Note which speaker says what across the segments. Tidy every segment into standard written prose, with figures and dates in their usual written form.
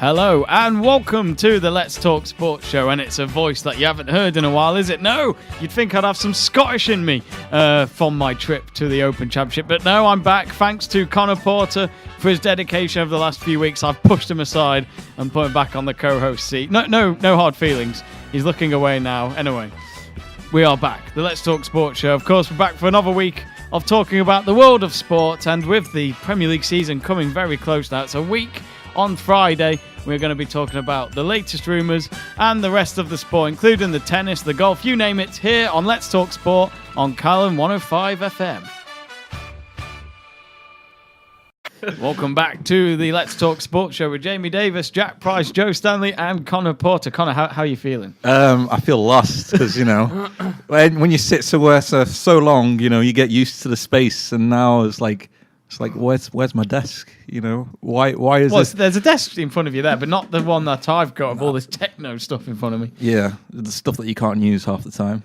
Speaker 1: Hello and welcome to the Let's Talk Sports Show, and it's a voice that you haven't heard in a while, is it? No, you'd think I'd have some Scottish in me from my trip to the Open Championship, but no, I'm back thanks to Conor Porter for his dedication over the last few weeks. I've pushed him aside and put him back on the co-host seat. No hard feelings. He's looking away now. Anyway, we are back. The Let's Talk Sports Show. Of course, we're back for another week of talking about the world of sport, and with the Premier League season coming very close now, it's a week on Friday. We're going to be talking about the latest rumours and the rest of the sport, including the tennis, the golf, you name it, here on Let's Talk Sport on Calon 105 FM. Welcome back to the Let's Talk Sports Show with Jamie Davies, Jack Price, Joe Stanley and Conor Porter. Conor, how are you feeling?
Speaker 2: I feel lost because, when you sit somewhere so long, you get used to the space, and now it's like where's my desk? Why is this?
Speaker 1: There's a desk in front of you there, but not the one that I've got of all this techno stuff in front of me.
Speaker 2: Yeah, the stuff that you can't use half the time.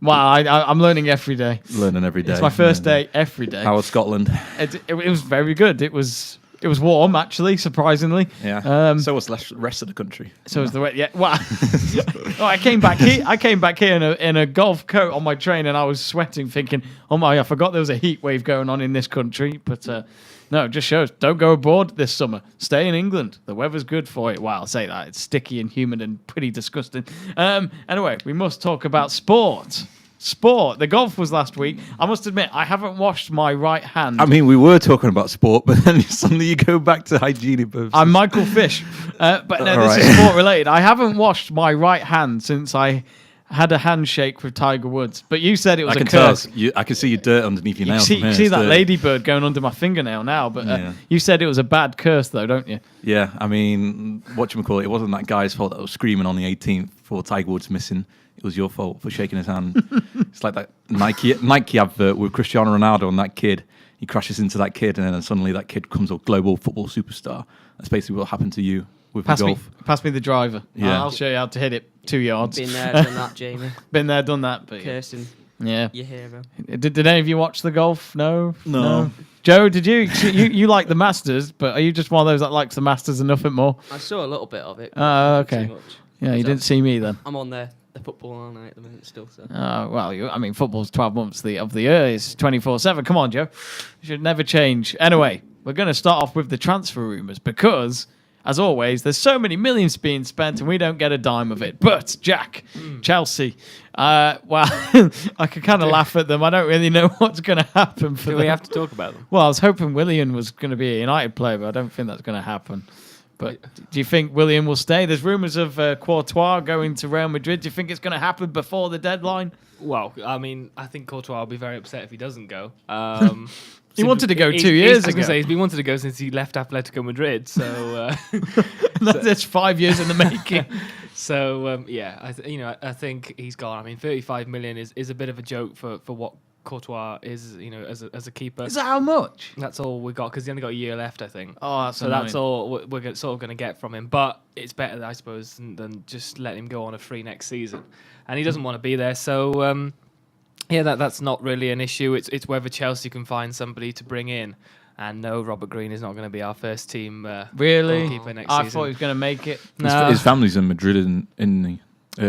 Speaker 1: Well, I'm learning every day.
Speaker 2: Learning every day.
Speaker 1: It's my first day every day.
Speaker 2: How was Scotland?
Speaker 1: It was very good. It was warm, actually, surprisingly.
Speaker 2: Yeah. So was the rest of the country.
Speaker 1: So was the way. Yeah. Well, I came back here in a golf coat on my train, and I was sweating, thinking, "Oh my! I forgot there was a heat wave going on in this country." But no, it just shows. Don't go abroad this summer. Stay in England. The weather's good for it. Well, I'll say that. It's sticky and humid and pretty disgusting. Anyway, we must talk about sport. The golf was last week. I must admit, I haven't washed my right hand.
Speaker 2: I mean, we were talking about sport, but then suddenly you go back to hygiene purposes.
Speaker 1: I'm Michael Fish. But no, this is sport related. I haven't washed my right hand since I had a handshake with Tiger Woods. But you said it was a curse.
Speaker 2: I can see your dirt underneath your nails.
Speaker 1: You can see that ladybird going under my fingernail now. But you said it was a bad curse, though, don't you?
Speaker 2: Yeah, I mean, whatchamacallit, it wasn't that guy's fault that was screaming on the 18th for Tiger Woods missing. It was your fault for shaking his hand. It's like that Nike advert with Cristiano Ronaldo and that kid. He crashes into that kid, and then suddenly that kid becomes a global football superstar. That's basically what happened to you with golf.
Speaker 1: Pass me the driver.
Speaker 2: Yeah.
Speaker 1: I'll show you how to hit it 2 yards.
Speaker 3: Been there, done that, Jamie.
Speaker 1: Been there, done that. But
Speaker 3: Kirsten,
Speaker 1: yeah,
Speaker 3: your hero.
Speaker 1: Did any of you watch the golf? No. Joe, did you? You like the Masters, but are you just one of those that likes the Masters and nothing more?
Speaker 3: I saw a little bit of it.
Speaker 1: Okay.
Speaker 3: Too much.
Speaker 1: Yeah, you didn't see me then.
Speaker 3: I'm on the football all night at the minute still. So.
Speaker 1: Well, football's 12 months of the year. It's 24/7. Come on, Joe. You should never change. Anyway, we're going to start off with the transfer rumours because, as always, there's so many millions being spent and we don't get a dime of it. But, Jack, Chelsea, I can kind of laugh at them. I don't really know what's going to happen for them.
Speaker 3: Do we have to talk about them?
Speaker 1: Well, I was hoping Willian was going to be a United player, but I don't think that's going to happen. But do you think Willian will stay? There's rumours of Courtois going to Real Madrid. Do you think it's going to happen before the deadline?
Speaker 4: Well, I mean, I think Courtois will be very upset if he doesn't go.
Speaker 1: He wanted to go 2 years ago.
Speaker 4: I was going to say, he's been wanted to go since he left Atletico Madrid. So
Speaker 1: that's 5 years in the making.
Speaker 4: So I think he's gone. I mean, 35 million is a bit of a joke for what Courtois is, as a keeper.
Speaker 1: Is that how much?
Speaker 4: That's all we got because he only got a year left, I think.
Speaker 1: Oh, that's
Speaker 4: so
Speaker 1: annoying.
Speaker 4: That's all we're sort of going to get from him. But it's better, I suppose, than just letting him go on a free next season. And he doesn't want to be there, so that's not really an issue. It's whether Chelsea can find somebody to bring in. And no, Robert Green is not going to be our first team
Speaker 1: really
Speaker 4: goalkeeper next
Speaker 1: season. I
Speaker 4: season.
Speaker 1: thought he was going to make it.
Speaker 2: No. His family's in Madrid, in the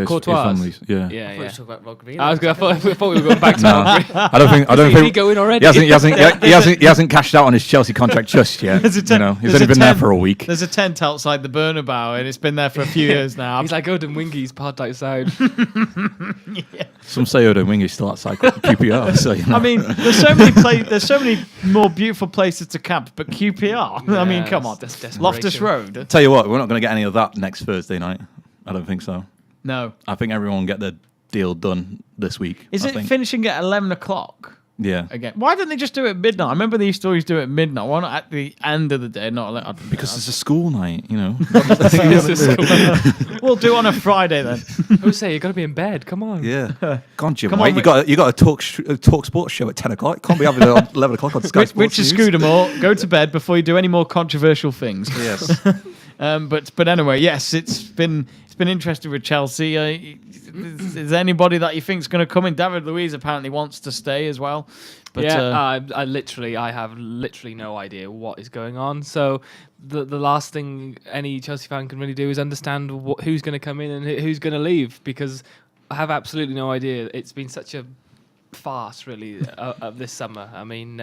Speaker 4: Courtois.
Speaker 2: Yeah.
Speaker 3: I thought you were talking about Rob Green.
Speaker 4: I thought we were going back to
Speaker 2: Rob Green. I don't think.
Speaker 4: Is he going already?
Speaker 2: He hasn't cashed out on his Chelsea contract just yet. He's only been there for a week.
Speaker 1: There's a tent outside the Bernabeu, and it's been there for a few years now.
Speaker 4: He's like Odin Wingy's part outside.
Speaker 2: Some say Odin Wingy's still outside QPR. So,
Speaker 1: I mean, there's so many more beautiful places to camp, but QPR. I mean, come on, Loftus Road.
Speaker 2: Tell you what, we're not going to get any of that next Thursday night. I don't think so.
Speaker 1: No.
Speaker 2: I think everyone will get their deal done this week.
Speaker 1: Is it finishing at 11 o'clock?
Speaker 2: Yeah.
Speaker 1: Again, why don't they just do it at midnight? I remember they used to always do it at midnight. Why not at the end of the day?
Speaker 2: Because it's a school night,
Speaker 1: We'll do it on a Friday then.
Speaker 4: Who say you got to be in bed? Come on.
Speaker 2: Yeah. Come on, Jim. You got a talk sports show at 10 o'clock. Can't be having it at 11 o'clock on Sky Sports.
Speaker 1: Richard Scudamore, go to bed before you do any more controversial things.
Speaker 2: Yes.
Speaker 1: But anyway, yes, it's been been interested with Chelsea. Is there anybody that you think's going to come in? David Luiz apparently wants to stay as well. But,
Speaker 4: I have literally no idea what is going on. So the last thing any Chelsea fan can really do is understand who's going to come in and who's going to leave, because I have absolutely no idea. It's been such a farce, really, of this summer. I mean,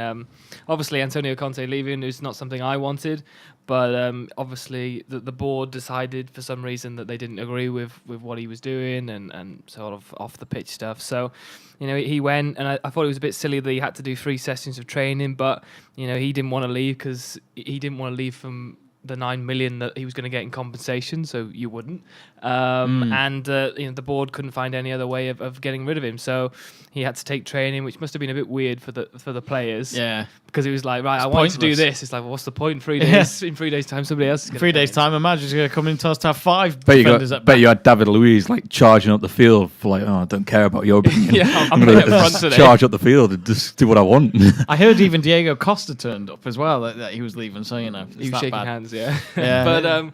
Speaker 4: obviously Antonio Conte leaving is not something I wanted, but obviously the board decided for some reason that they didn't agree with what he was doing and sort of off the pitch stuff. So, he went, and I thought it was a bit silly that he had to do 3 sessions of training, but he didn't want to leave because he didn't want to leave from the 9 million that he was going to get in compensation, so you wouldn't. And the board couldn't find any other way of getting rid of him, so he had to take training, which must have been a bit weird for the players.
Speaker 1: Yeah,
Speaker 4: because he was like, right, I want to do this. It's like, well, what's the point? 3 days in 3 days' time, somebody else is going to
Speaker 1: 3 days' time. Imagine he's going to come in and tell us to have 5
Speaker 2: Bet
Speaker 1: defenders at back.
Speaker 2: you had David Luiz like charging up the field for like, I don't care about your opinion.
Speaker 4: Yeah,
Speaker 2: I'm
Speaker 4: going
Speaker 2: going to charge up the field and just do what I want.
Speaker 1: I heard even Diego Costa turned up as well, that he was leaving. So
Speaker 4: he was shaking hands. Yeah.
Speaker 1: Yeah.
Speaker 4: But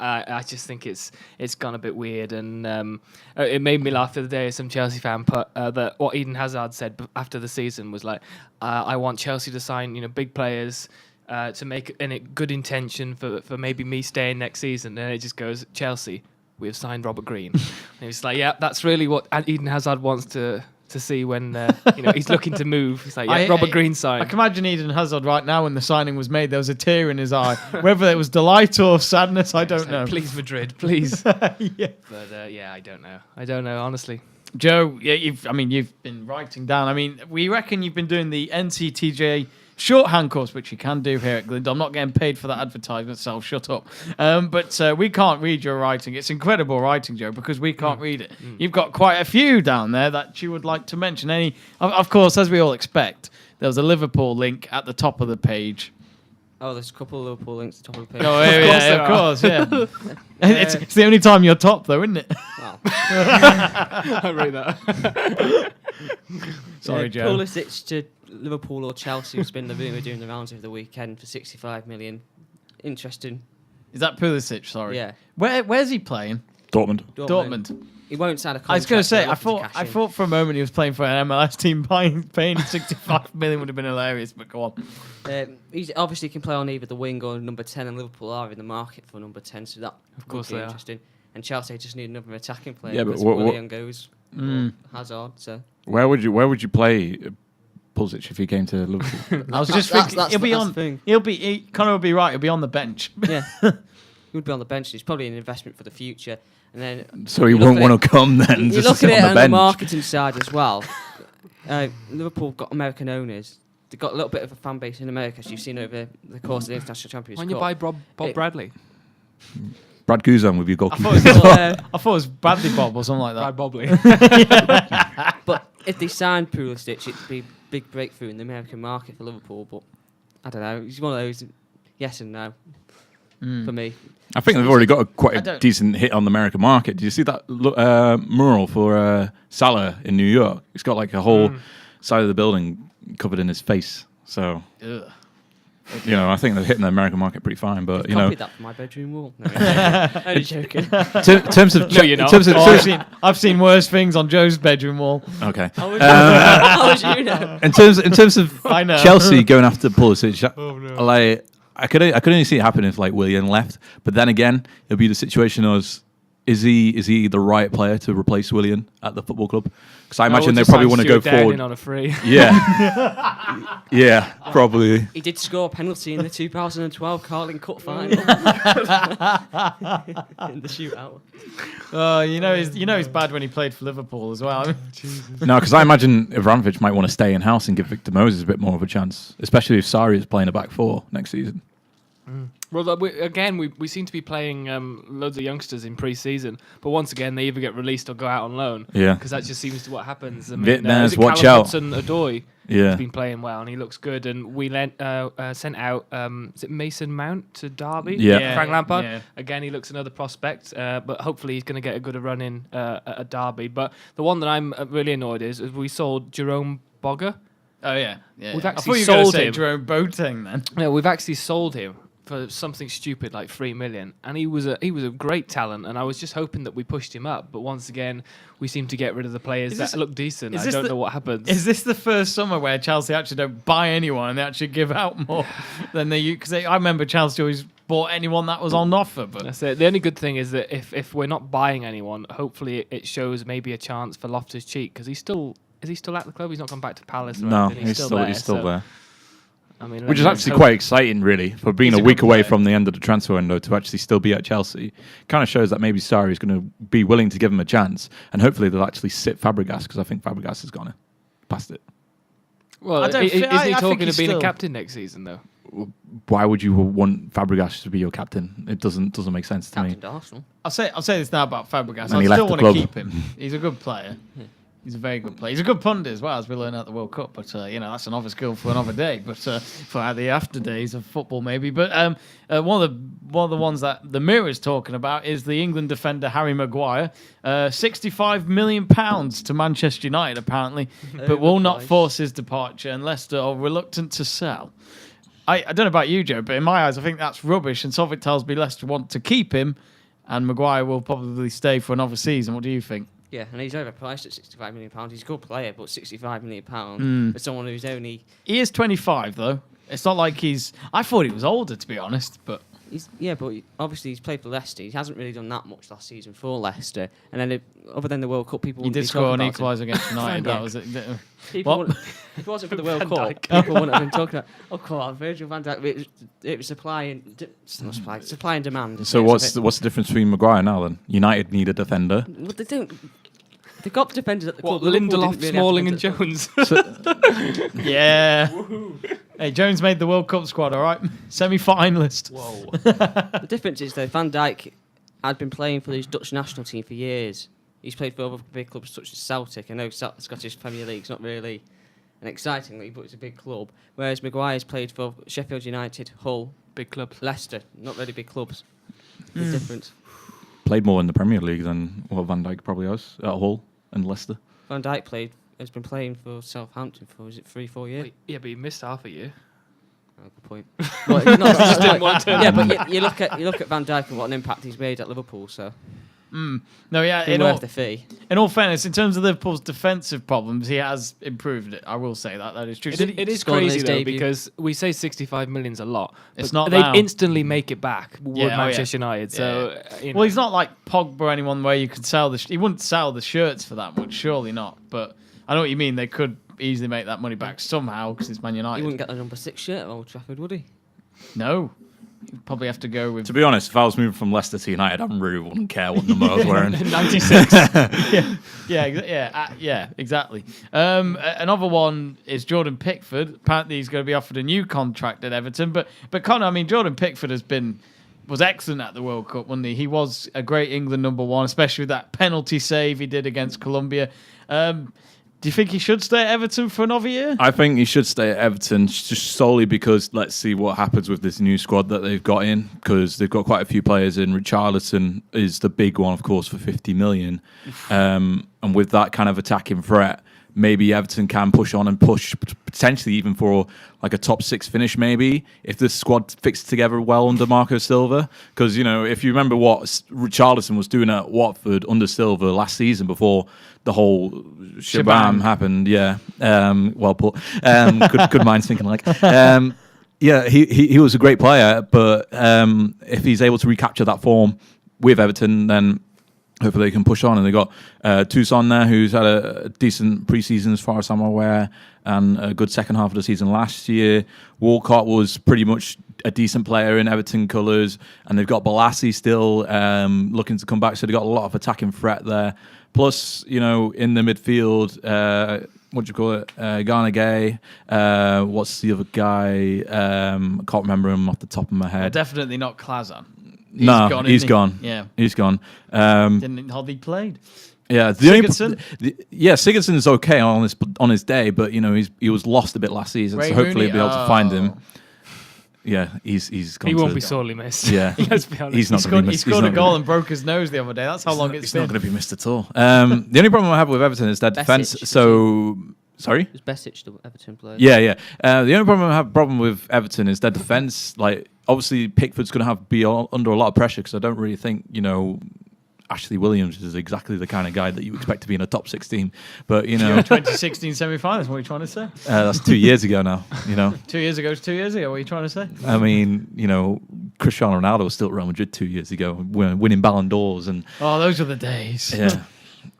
Speaker 4: I just think it's gone a bit weird, and it made me laugh the other day. Some Chelsea fan put that what Eden Hazard said after the season was like, I want Chelsea to sign big players to make a good intention for maybe me staying next season. And it just goes, Chelsea, we have signed Robert Green. And he's like, yeah, that's really what Eden Hazard wants to see when he's looking to move. He's like, yeah, Robert Green signed.
Speaker 1: I can imagine Eden Hazard right now when the signing was made. There was a tear in his eye, whether it was delight or sadness. I don't know.
Speaker 4: Please, Madrid, please.
Speaker 1: Yeah.
Speaker 4: But I don't know. I don't know, honestly.
Speaker 1: Joe, yeah, you've been writing down. I mean, we reckon you've been doing the NCTJ shorthand course, which you can do here at Glyndon. I'm not getting paid for that advertisement, so I'll shut up. But we can't read your writing. It's incredible writing, Joe, because we can't read it. You've got quite a few down there that you would like to mention. Of course, as we all expect, there was a Liverpool link at the top of the page.
Speaker 3: Oh, there's a couple of Liverpool links at the top of the page.
Speaker 1: Oh, of course, yeah. It's the only time you're top, though, isn't it?
Speaker 3: Oh.
Speaker 4: I read that.
Speaker 1: Sorry, Joe.
Speaker 3: Pulisic to Liverpool or Chelsea has been the rumour doing the rounds over the weekend for 65 million. Interesting.
Speaker 1: Is that Pulisic? Sorry.
Speaker 3: Yeah.
Speaker 1: Where's he playing?
Speaker 2: Dortmund.
Speaker 3: He won't sign a contract.
Speaker 1: I was going to say,
Speaker 3: so
Speaker 1: I thought for a moment he was playing for an MLS team. Paying 65 million would have been hilarious, but go on.
Speaker 3: He obviously can play on either the wing or number 10, and Liverpool are in the market for number 10, so that
Speaker 4: of course
Speaker 3: would be
Speaker 4: they
Speaker 3: interesting. And Chelsea just need another attacking player.
Speaker 2: Yeah, but
Speaker 3: Willian goes Hazard. So
Speaker 2: where would you play Pulisic if he came to Liverpool?
Speaker 1: I was just thinking Conor will be right. He'll be on the bench.
Speaker 3: Yeah, he would be on the bench. He's probably an investment for the future. And then
Speaker 2: so he won't want to come then.
Speaker 3: You
Speaker 2: just
Speaker 3: look
Speaker 2: to
Speaker 3: at
Speaker 2: sit
Speaker 3: it
Speaker 2: on
Speaker 3: on
Speaker 2: the bench.
Speaker 3: the marketing side as well. Liverpool got American owners. They've got a little bit of a fan base in America, as you've seen over the course of the International Championship.
Speaker 4: When you buy Bob Bradley?
Speaker 2: Brad Guzan would be a goalkeeper.
Speaker 1: I thought it was Bradley Bob or something like that.
Speaker 4: Brad Bobley.
Speaker 3: But if they signed Pulisic, it'd be a big breakthrough in the American market for Liverpool. But I don't know. He's one of those yes and no for me.
Speaker 2: I think they've already got quite a decent hit on the American market. Did you see that mural for Salah in New York? It's got like a whole side of the building covered in his face. So, I think they're hitting the American market pretty fine. But
Speaker 3: copied that from my bedroom wall. No, only joking.
Speaker 2: terms of
Speaker 4: you're not.
Speaker 1: I've seen worse things on Joe's bedroom wall.
Speaker 2: Okay.
Speaker 3: How would you know?
Speaker 2: In terms of Chelsea going after Pulisic, like I could only see it happen if like Willian left. But then again, it'll be the situation of is he the right player to replace Willian at the football club? Because I imagine they probably want to go forward
Speaker 4: on a free.
Speaker 2: Yeah, yeah, probably.
Speaker 3: He did score a penalty in the 2012 Carling Cup final in the shootout.
Speaker 1: He's bad when he played for Liverpool as well.
Speaker 2: No, because I imagine Ivanovic might want to stay in house and give Victor Moses a bit more of a chance, especially if Sarri is playing a back four next season.
Speaker 4: Well, we seem to be playing loads of youngsters in pre-season, but once again they either get released or go out on loan.
Speaker 2: Yeah,
Speaker 4: because that just seems to what happens. I
Speaker 2: mean, watch out.
Speaker 4: Odoi,
Speaker 2: has
Speaker 4: been playing well and he looks good. And we sent out is it Mason Mount to Derby?
Speaker 2: Yeah,
Speaker 4: Frank Lampard.
Speaker 1: Yeah.
Speaker 4: Again, he looks another prospect, but hopefully he's going to get a good run in at Derby. But the one that I'm really annoyed is we sold Jerome Boga.
Speaker 1: Oh yeah.
Speaker 4: We've
Speaker 1: I
Speaker 4: actually
Speaker 1: thought you were going to
Speaker 4: sold
Speaker 1: say
Speaker 4: him.
Speaker 1: Jerome Boateng then.
Speaker 4: Yeah, we've actually sold him for something stupid like 3 million, and he was a great talent, and I was just hoping that we pushed him up. But once again, we seem to get rid of the players that look decent. I don't know what happens.
Speaker 1: Is this the first summer where Chelsea actually don't buy anyone and they actually give out more than they used? Because I remember Chelsea always bought anyone that was on offer. But
Speaker 4: that's it. The only good thing is that if we're not buying anyone, hopefully it shows maybe a chance for Loftus-Cheek, because is he still at the club? He's not gone back to Palace or anything.
Speaker 2: He's still there.
Speaker 4: I mean,
Speaker 2: which is actually quite exciting, really, for being a week away from the end of the transfer window to actually still be at Chelsea. Kind of shows that maybe Sarri is going to be willing to give him a chance, and hopefully they'll actually sit Fabregas, because I think Fabregas has gone past it.
Speaker 4: Well, isn't he talking of being a captain next season, though?
Speaker 2: Why would you want Fabregas to be your captain? It doesn't make sense to me.
Speaker 3: Arsenal.
Speaker 1: I'll say this now about Fabregas.
Speaker 2: And
Speaker 1: I
Speaker 2: he
Speaker 1: still
Speaker 2: left the
Speaker 1: want to
Speaker 2: club.
Speaker 1: keep him. He's a good player.
Speaker 3: Yeah.
Speaker 1: He's a very good player. He's a good pundit as well, as we learned at the World Cup. But that's another skill for another day. But for the after days of football, maybe. But one of the ones that the Mirror is talking about is the England defender Harry Maguire, £65 million to Manchester United apparently, but will not force his departure, and Leicester are reluctant to sell. I don't know about you, Joe, but in my eyes, I think that's rubbish. And something tells me Leicester want to keep him, and Maguire will probably stay for another season. What do you think?
Speaker 3: Yeah, and he's overpriced at £65 million. He's a good player, but £65 million for someone who's only...
Speaker 1: He is 25, though. It's not like he's... I thought he was older, to be honest, but...
Speaker 3: Obviously he's played for Leicester. He hasn't really done that much last season for Leicester. And then, other than the World Cup, people...
Speaker 1: He did score an equaliser against United. That was it.
Speaker 3: If it wasn't for the World Cup, people wouldn't have been talking about, oh, come on, Virgil van Dijk. It was supply and demand.
Speaker 2: So what's the difference between Maguire now, then? United need a defender.
Speaker 3: Well, they don't... They got defenders at the club.
Speaker 4: Lindelof, Smalling and Jones.
Speaker 1: Yeah. Hey, Jones made the World Cup squad, all right? Semi-finalist.
Speaker 3: Whoa. The difference is, though, Van Dijk had been playing for his Dutch national team for years. He's played for other big clubs such as Celtic. I know Scottish Premier League's not really an exciting league, but it's a big club. Whereas Maguire's played for Sheffield United, Hull,
Speaker 4: big clubs,
Speaker 3: Leicester, not really big clubs. The difference.
Speaker 2: Played more in the Premier League than what Van Dijk probably has at Hull and Leicester.
Speaker 3: Van Dijk has been playing for Southampton for, is it 3-4 years?
Speaker 4: Yeah, but he missed half a year.
Speaker 3: Oh, good point. Well, it's not, just didn't want to. Yeah, but you look at Van Dijk and what an impact he's made at Liverpool, so...
Speaker 1: No, yeah.
Speaker 3: Worth the fee.
Speaker 1: In all fairness, in terms of Liverpool's defensive problems, he has improved it. I will say that is true.
Speaker 4: It is crazy though, because we say 65 million's a lot.
Speaker 1: It's not.
Speaker 4: They instantly make it back. Manchester United.
Speaker 1: Yeah.
Speaker 4: So
Speaker 1: well, he's not like Pogba or anyone where you could sell he wouldn't sell the shirts for that much, surely not. But I know what you mean. They could easily make that money back somehow because it's Man United.
Speaker 3: He wouldn't get the number 6 shirt at Old Trafford, would he?
Speaker 1: No. You'd probably have to go with...
Speaker 2: To be honest, if I was moving from Leicester to United, I really wouldn't care what number I was wearing.
Speaker 1: 96. yeah, exactly. Another one is Jordan Pickford. Apparently he's going to be offered a new contract at Everton. But Conor, I mean, Jordan Pickford was excellent at the World Cup, wasn't he? He was a great England number one, especially with that penalty save he did against Colombia. Do you think he should stay at Everton for another year?
Speaker 2: I think he should stay at Everton just solely because let's see what happens with this new squad that they've got in, because they've got quite a few players in. Richarlison is the big one, of course, for 50 million. And with that kind of attacking threat, maybe Everton can push on and push potentially even for like a top 6 finish maybe if the squad fits together well under Marco Silva. Because, if you remember what Richarlison was doing at Watford under Silva last season before the whole shabam happened. Yeah. Well put. Good minds thinking like. Yeah, he was a great player, but if he's able to recapture that form with Everton, then hopefully they can push on. And they got Toussaint there, who's had a decent pre-season as far as I'm aware, and a good second half of the season last year. Walcott was pretty much a decent player in Everton colours, and they've got Balassi still looking to come back, so they've got a lot of attacking threat there. Plus, in the midfield, what do you call it? Ghana Gay. What's the other guy? I can't remember him off the top of my head.
Speaker 1: Well, definitely not Klazan.
Speaker 2: He's gone.
Speaker 1: Yeah,
Speaker 2: he's gone.
Speaker 1: Didn't hardly played.
Speaker 2: Yeah,
Speaker 1: Sigurdsson.
Speaker 2: Sigurdsson's okay on his day, but he was lost a bit last season, so hopefully he'll be able to find him. Yeah, he's gone.
Speaker 4: He won't be sorely missed.
Speaker 2: Yeah,
Speaker 4: let's be honest.
Speaker 2: He's not going to be missed.
Speaker 1: He scored a goal and broke his nose the other day. That's how long it's been.
Speaker 2: He's not going to be missed at all. The only problem I have with Everton is their defence. So, sorry?
Speaker 3: It was Besic, the Everton player.
Speaker 2: Yeah. The only problem I have with Everton is their defence. Like, obviously Pickford's going to be under a lot of pressure because I don't really think Ashley Williams is exactly the kind of guy that you expect to be in a top 6 team. But
Speaker 1: 2016 semi-finals. What are you trying to say?
Speaker 2: That's 2 years ago now.
Speaker 1: 2 years ago is 2 years ago. What are you trying to say?
Speaker 2: I mean, Cristiano Ronaldo was still at Real Madrid 2 years ago, winning Ballon d'Ors, and
Speaker 1: those were the days.
Speaker 2: Yeah.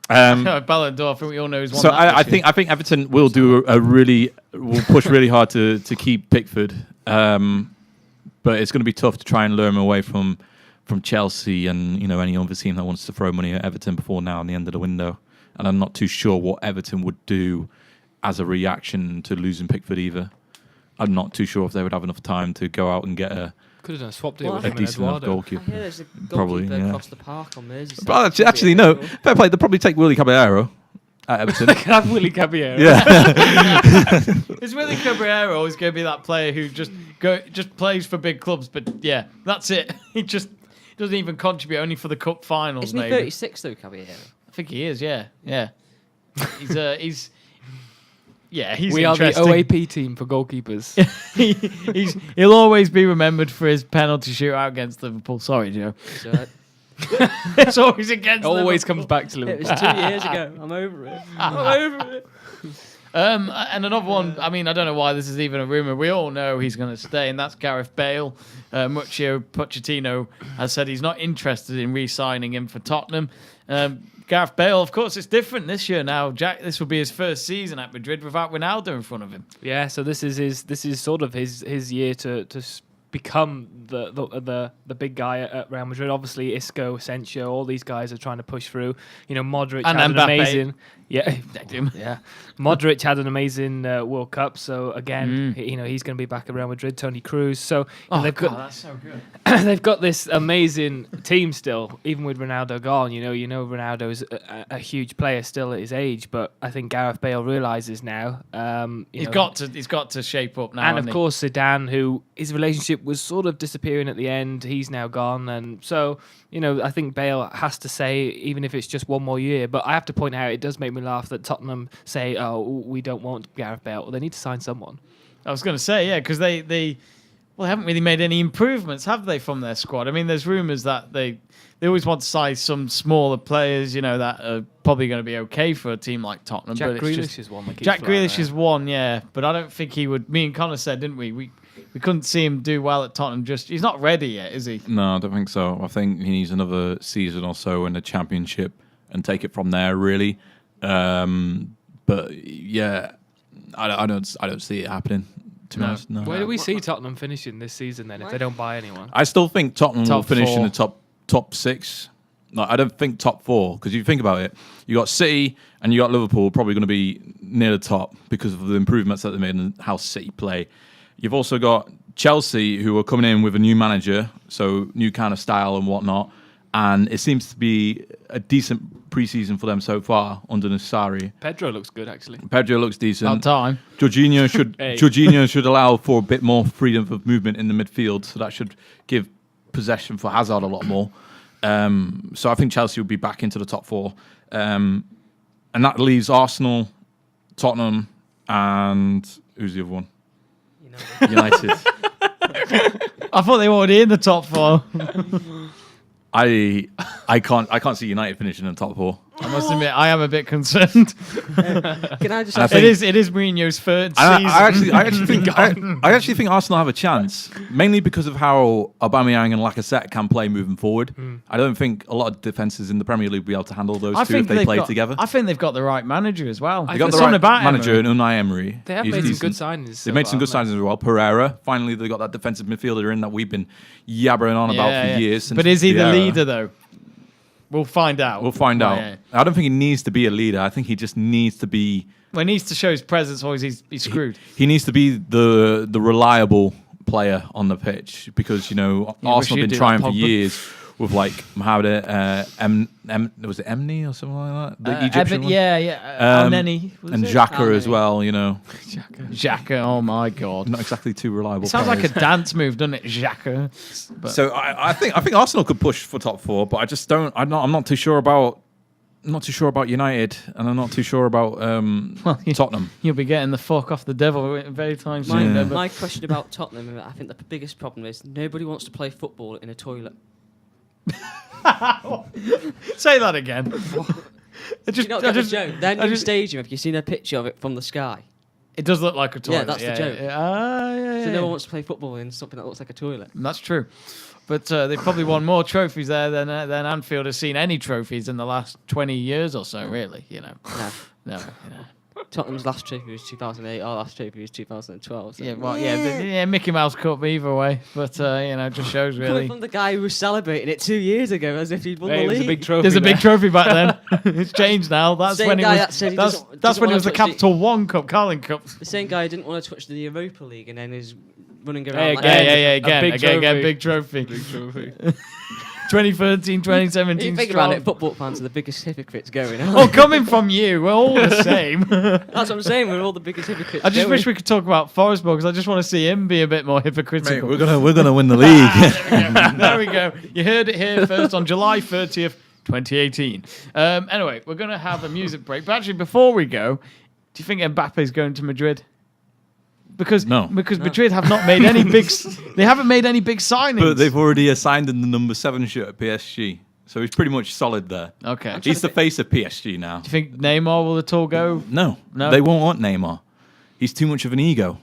Speaker 1: Ballon d'Or, I think we all know is one.
Speaker 2: So I think Everton will will push really hard to keep Pickford, but it's going to be tough to try and lure him away from Chelsea and any other team that wants to throw money at Everton before now and the end of the window. And I'm not too sure what Everton would do as a reaction to losing Pickford either. I'm not too sure if they would have enough time to go out and get
Speaker 4: could have done a swap deal with
Speaker 2: a
Speaker 4: him and
Speaker 2: decent enough
Speaker 4: Eduardo.
Speaker 2: goalkeeper.
Speaker 3: I hear there's a goalkeeper
Speaker 2: Probably,
Speaker 3: across the park on Merseyside.
Speaker 2: But actually, no. Fair play. They'll probably take Willie Caballero at Everton.
Speaker 4: They can have Willie Caballero.
Speaker 2: Yeah.
Speaker 1: Is Willie Caballero always going to be that player who just plays for big clubs? But yeah, that's it. He just doesn't even contribute, only for the cup finals.
Speaker 3: Isn't he 36 though, Caballero?
Speaker 1: I think he is. Yeah. He's
Speaker 4: We are the
Speaker 1: interesting.
Speaker 4: OAP team for goalkeepers.
Speaker 1: He'll always be remembered for his penalty shootout against Liverpool. Sorry, Joe.
Speaker 3: It's all right.
Speaker 1: It's always against
Speaker 4: It always
Speaker 1: Liverpool.
Speaker 4: comes back to
Speaker 3: It
Speaker 4: Liverpool.
Speaker 3: was 2 years ago. I'm over it. I'm over it.
Speaker 1: And another one, I mean, I don't know why this is even a rumour. We all know he's going to stay, and that's Gareth Bale. Mauricio Pochettino has said he's not interested in re-signing him for Tottenham. Gareth Bale, of course, it's different this year now. Jack, this will be his first season at Madrid without Ronaldo in front of him.
Speaker 4: Yeah, so this is sort of his year to become the big guy at Real Madrid. Obviously, Isco, Asensio, all these guys are trying to push through. Modric
Speaker 1: And
Speaker 4: had
Speaker 1: Mbappe.
Speaker 4: an amazing, yeah. Modric had an amazing World Cup. So again, he's going to be back at Real Madrid. Toni Kroos. So
Speaker 1: that's so good.
Speaker 4: they've got this amazing team still, even with Ronaldo gone. Ronaldo is a huge player still at his age, but I think Gareth Bale realizes now.
Speaker 1: He's got to shape up now.
Speaker 4: And
Speaker 1: hasn't
Speaker 4: of course, Zidane, who his relationship was sort of disappearing at the end, he's now gone, and so I think Bale has to say, even if it's just one more year. But I have to point out, it does make me laugh that Tottenham say, "Oh, we don't want Gareth Bale." Well, they need to sign someone.
Speaker 1: I was going to say, yeah, because they haven't really made any improvements, have they, from their squad? I mean, there's rumours that they always want to sign some smaller players, that are probably going to be okay for a team like Tottenham.
Speaker 4: Jack
Speaker 1: but
Speaker 4: Grealish is one.
Speaker 1: Jack Grealish is one, yeah, but I don't think he would. Me and Connor said, didn't we? We couldn't see him do well at Tottenham. He's not ready yet, is he?
Speaker 2: No, I don't think so. I think he needs another season or so in the Championship and take it from there, really. But yeah, I don't see it happening. To be honest, no.
Speaker 4: Where do we see Tottenham finishing this season then, if they don't buy anyone?
Speaker 2: I still think Tottenham will finish in
Speaker 1: 4.
Speaker 2: the top 6. No, I don't think top 4, because if you think about it, you got City and you got Liverpool probably going to be near the top because of the improvements that they made and how City play. You've also got Chelsea, who are coming in with a new manager, so new kind of style and whatnot, and it seems to be a decent pre-season for them so far under Sarri.
Speaker 4: Pedro looks good, actually.
Speaker 2: Pedro looks decent.
Speaker 1: About time.
Speaker 2: Jorginho should allow for a bit more freedom of movement in the midfield, so that should give possession for Hazard a lot more. So I think Chelsea will be back into the top 4, and that leaves Arsenal, Tottenham, and who's the other one? United.
Speaker 1: I thought they were already in the top 4.
Speaker 2: I can't see United finishing in the top 4.
Speaker 1: I must admit, I am a bit concerned.
Speaker 3: Can I just?
Speaker 2: I
Speaker 1: It is Mourinho's third season.
Speaker 2: I actually think Arsenal have a chance, mainly because of how Aubameyang and Lacazette can play moving forward. I don't think a lot of defenses in the Premier League will be able to handle those two if they play together.
Speaker 1: I think they've got the right manager as well.
Speaker 2: They got the right manager in Unai Emery.
Speaker 4: They have made some good signings.
Speaker 2: They made some good signings as well. Pereira, finally they got that defensive midfielder in that we've been yabbering on about for years.
Speaker 1: But is he the leader though? We'll find out.
Speaker 2: Yeah. I don't think he needs to be a leader. I think he just needs to be...
Speaker 1: Well, he needs to show his presence or he's screwed.
Speaker 2: He needs to be the reliable player on the pitch because, Arsenal have been trying for years with Mohamed was it Emni or something like that? The Egyptian one?
Speaker 1: Yeah.
Speaker 2: And Xhaka as well,
Speaker 1: Xhaka, oh my God.
Speaker 2: Not exactly too reliable.
Speaker 1: It sounds
Speaker 2: players.
Speaker 1: like a dance move, doesn't it? Xhaka. But
Speaker 2: So I think Arsenal could push for top 4, but I'm not too sure about not too sure about United, and I'm not too sure about Tottenham.
Speaker 1: You'll be getting the fuck off the devil very time soon.
Speaker 3: My question about Tottenham, I think the biggest problem is nobody wants to play football in a toilet.
Speaker 1: Say that again.
Speaker 3: You're not getting a joke. Their new stadium, have you seen a picture of it from the sky?
Speaker 1: It does look like a toilet.
Speaker 3: Yeah, that's the joke.
Speaker 1: Yeah.
Speaker 3: So no one wants to play football in something that looks like a toilet.
Speaker 1: That's true. But they've probably won more trophies there than Anfield has seen any trophies in the last 20 years or so, really, No.
Speaker 3: Tottenham's last trophy was 2008, our last trophy was 2012. So.
Speaker 1: Yeah, Mickey Mouse Cup either way, but just shows really.
Speaker 3: Coming from the guy who was celebrating it 2 years ago as if he'd won the
Speaker 4: It was
Speaker 3: league.
Speaker 4: a big trophy.
Speaker 1: There's a big trophy back then. It's changed now. That's
Speaker 3: Same
Speaker 1: when it
Speaker 3: guy
Speaker 1: was.
Speaker 3: that said he
Speaker 1: That's when it was the
Speaker 3: doesn't wanna
Speaker 1: Capital One Cup, Carling Cup.
Speaker 3: The same guy who didn't want to touch the Europa League and then is running
Speaker 4: Hey,
Speaker 3: around.
Speaker 1: Again, big trophy.
Speaker 4: Big trophy.
Speaker 1: 2013, 2017.
Speaker 3: You think
Speaker 1: strong.
Speaker 3: about it, football fans are the biggest hypocrites going on.
Speaker 1: Oh, coming from you, we're all the same.
Speaker 3: That's what I'm saying. We're all the biggest hypocrites.
Speaker 1: I just wish we could talk about Forest Ball because I just want to see him be a bit more hypocritical.
Speaker 2: Mate, we're gonna win the league.
Speaker 1: There we go. You heard it here first on July 30th, 2018. Anyway, we're going to have a music break. But actually, before we go, do you think Mbappe's going to Madrid? Because Madrid have not made any big. They haven't made any big signings.
Speaker 2: But they've already assigned him the number 7 shirt at PSG, so he's pretty much solid there.
Speaker 1: Okay.
Speaker 2: He's the face of PSG now.
Speaker 1: Do you think Neymar will at all go?
Speaker 2: No, they won't want Neymar. He's too much of an ego.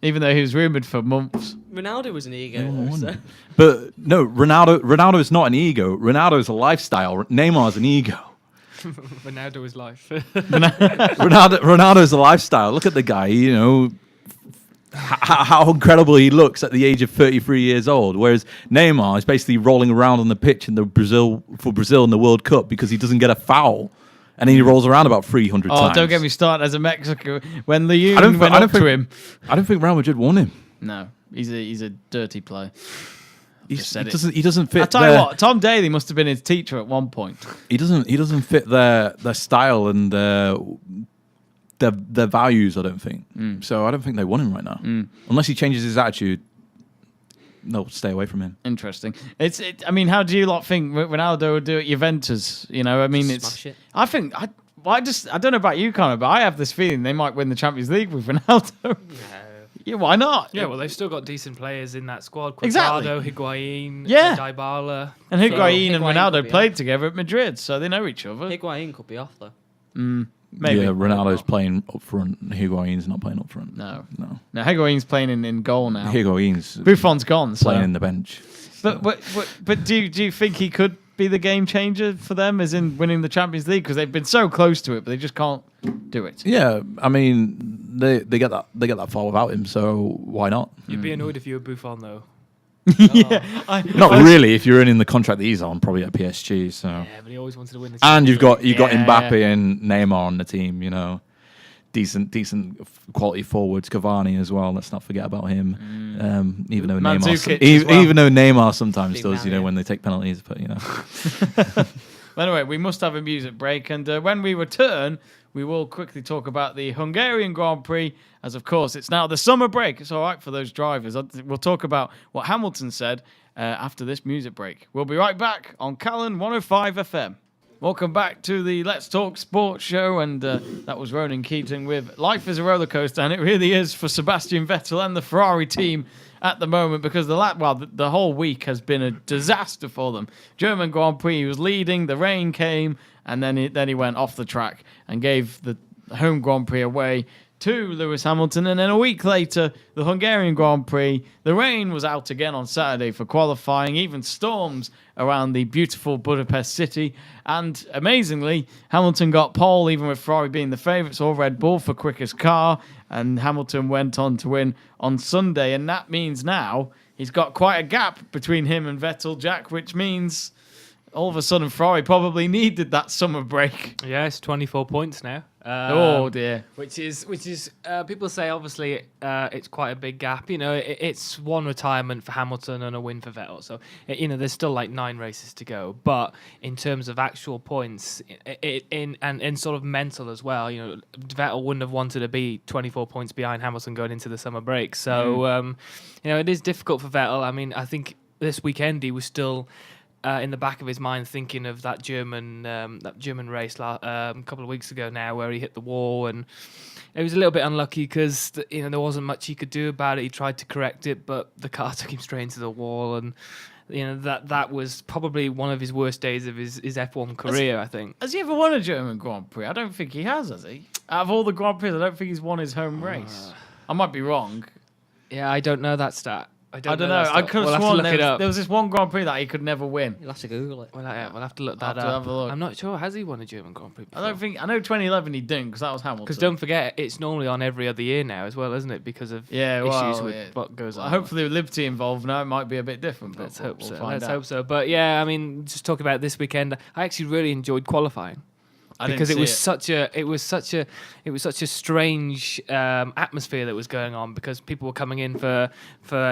Speaker 1: Even though he was rumoured for months.
Speaker 3: Ronaldo was an ego. So.
Speaker 2: But no, Ronaldo is not an ego. Ronaldo is a lifestyle. Neymar is an ego.
Speaker 4: Ronaldo is life.
Speaker 2: Ronaldo is a lifestyle. Look at the guy, how incredible he looks at the age of 33 years old. Whereas Neymar is basically rolling around on the pitch in Brazil in the World Cup because he doesn't get a foul. And then he rolls around about 300 times.
Speaker 1: Oh, don't get me started as a Mexican. When Leon went up to him.
Speaker 2: I don't think Real Madrid won him.
Speaker 1: No, he's a dirty player.
Speaker 2: He doesn't fit.
Speaker 1: I tell you what, Tom Daly must have been his teacher at one point.
Speaker 2: He doesn't fit their style and their values. I don't think. So I don't think they want him right now. Unless he changes his attitude, they'll stay away from him.
Speaker 1: Interesting. I mean, how do you lot think Ronaldo would do at Juventus?
Speaker 3: Smash it.
Speaker 1: I think I don't know about you, Connor, but I have this feeling they might win the Champions League with Ronaldo.
Speaker 3: No.
Speaker 1: Yeah, why not?
Speaker 4: Yeah, well, they've still got decent players in that squad.
Speaker 1: Exactly.
Speaker 4: Quadrado, Higuain,
Speaker 1: Yeah.
Speaker 4: Dybala.
Speaker 1: And Higuain and
Speaker 3: Higuain
Speaker 1: Ronaldo
Speaker 3: could be
Speaker 1: played together at Madrid, so they know each other.
Speaker 3: Higuain could be off though.
Speaker 1: Maybe.
Speaker 2: Yeah, Ronaldo's playing up front. Higuain's not playing up front.
Speaker 1: No. Higuain's playing in goal now.
Speaker 2: Higuain's
Speaker 1: Buffon's gone. So.
Speaker 2: playing in the bench.
Speaker 1: But do you think he could be the game changer for them, as in winning the Champions League? Because they've been so close to it, but they just can't do it.
Speaker 2: Yeah, I mean they get that far without him, so why not?
Speaker 4: You'd be annoyed if you were Buffon, though.
Speaker 2: Not really. If you're earning the contract that he's on, probably at PSG. So
Speaker 4: Yeah, but he always wanted to win the
Speaker 2: and you've got
Speaker 1: Yeah.
Speaker 2: Mbappe and Neymar on the team. Decent quality forwards. Cavani as well. Let's not forget about him. Even though
Speaker 1: Mandzukic as well.
Speaker 2: even though Neymar sometimes
Speaker 3: Big
Speaker 2: does,
Speaker 3: man, yeah.
Speaker 2: when they take penalties. But
Speaker 1: Anyway, we must have a music break, and when we return, we will quickly talk about the Hungarian Grand Prix, as of course it's now the summer break. It's all right for those drivers. We'll talk about what Hamilton said after this music break. We'll be right back on Calon 105 FM. Welcome back to the Let's Talk Sports show, and that was Ronan Keating with Life is a Roller Coaster, and it really is for Sebastian Vettel and the Ferrari team at the moment, because the whole week has been a disaster for them. German Grand Prix, he was leading, the rain came, and then he went off the track and gave the home Grand Prix away to Lewis Hamilton. And then a week later, the Hungarian Grand Prix, the rain was out again on Saturday for qualifying, even storms around the beautiful Budapest city. And amazingly, Hamilton got pole, even with Ferrari being the favourites, or Red Bull for quickest car. And Hamilton went on to win on Sunday. And that means now he's got quite a gap between him and Vettel, Jack, which means all of a sudden Ferrari probably needed that summer break.
Speaker 4: Yeah, it's 24 points now.
Speaker 1: Oh dear.
Speaker 4: Which is people say obviously it's quite a big gap. It's one retirement for Hamilton and a win for Vettel. So there's still like 9 races to go. But in terms of actual points, and sort of mental as well, Vettel wouldn't have wanted to be 24 points behind Hamilton going into the summer break. So it is difficult for Vettel. I mean, I think this weekend he was still in the back of his mind thinking of that German race a couple of weeks ago now, where he hit the wall, and it was a little bit unlucky because there wasn't much he could do about it. He tried to correct it, but the car took him straight into the wall, and that was probably one of his worst days of his F1 career, I think.
Speaker 1: Has he ever won a German Grand Prix? I don't think he has he? Out of all the Grand Prix, I don't think he's won his home race. I might be wrong.
Speaker 4: Yeah, I don't know that stat. I don't know.
Speaker 1: I could have sworn there was this one Grand Prix that he could never win.
Speaker 3: You'll have to Google it.
Speaker 4: We'll have to look that
Speaker 1: I'll
Speaker 4: up.
Speaker 1: have a look.
Speaker 4: I'm not sure. Has he won a German Grand Prix before?
Speaker 1: I know 2011 he didn't because that was Hamilton.
Speaker 4: Because don't forget, it's normally on every other year now as well, isn't it? Because of issues with what goes on.
Speaker 1: Hopefully with Liberty involved now, it might be a bit different. But
Speaker 4: Let's hope so.
Speaker 1: Let's
Speaker 4: hope so. But yeah, I mean, just talking about this weekend, I actually really enjoyed qualifying. Because it was such a strange atmosphere that was going on, because people were coming in for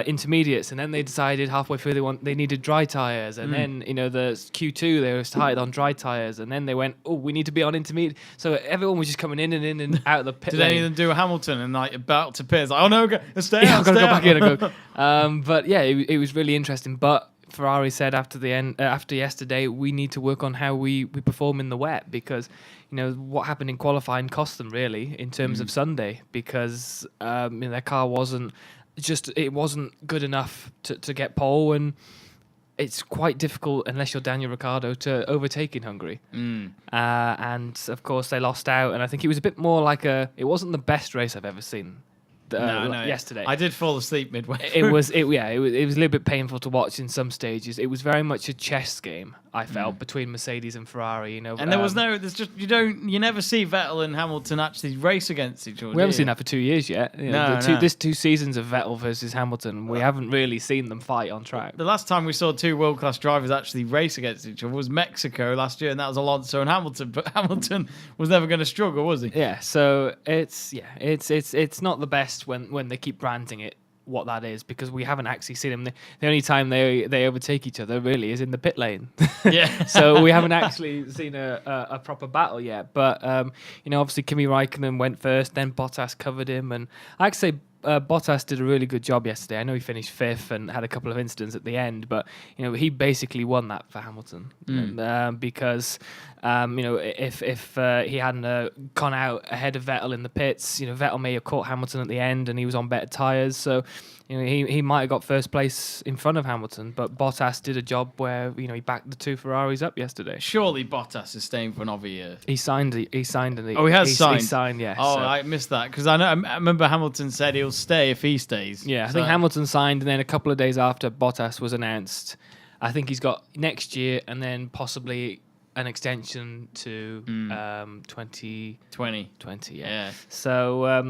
Speaker 4: intermediates, and then they decided halfway through they needed dry tires, and then the Q2 they were started on dry tires, and then they went, oh, we need to be on intermediate. So everyone was just coming in and out of the pit.
Speaker 1: Did any of them do a Hamilton and about to pit? Like, oh no, stay out.
Speaker 4: I've got to go back in and go. But yeah, it was really interesting. But Ferrari said after yesterday, we need to work on how we perform in the wet, because what happened in qualifying cost them really in terms of Sunday, because their car wasn't good enough to get pole, and it's quite difficult unless you're Daniel Ricciardo to overtake in Hungary. And of course they lost out, and I think it was a bit more like it wasn't the best race I've ever seen. Yesterday,
Speaker 1: I did fall asleep midway.
Speaker 4: It was a little bit painful to watch in some stages. It was very much a chess game, I felt, between Mercedes and Ferrari. And
Speaker 1: there was you never see Vettel and Hamilton actually race against each other.
Speaker 4: We haven't seen that for 2 years yet. This 2 seasons of Vettel versus Hamilton, we haven't really seen them fight on track.
Speaker 1: The last time we saw 2 world-class drivers actually race against each other was Mexico last year, and that was Alonso and Hamilton. But Hamilton was never going to struggle, was he?
Speaker 4: Yeah. So it's not the best when they keep branding it what that is, because we haven't actually seen them. The only time they overtake each other really is in the pit lane.
Speaker 1: Yeah.
Speaker 4: So we haven't actually seen a proper battle yet. But obviously Kimi Raikkonen went first, then Bottas covered him, and I have to say Bottas did a really good job yesterday. I know he finished 5th and had a couple of incidents at the end, but he basically won that for Hamilton, because if he hadn't gone out ahead of Vettel in the pits, Vettel may have caught Hamilton at the end, and he was on better tyres, so he might have got first place in front of Hamilton. But Bottas did a job where he backed the 2 Ferraris up yesterday.
Speaker 1: Surely Bottas is staying for another year.
Speaker 4: He signed. Oh,
Speaker 1: he has signed.
Speaker 4: He signed, yeah.
Speaker 1: Oh, so. I missed that because I remember Hamilton said he'll stay if he stays.
Speaker 4: Yeah, I think Hamilton signed, and then a couple of days after Bottas was announced, I think he's got next year and then possibly an extension to 2020. Yeah. So I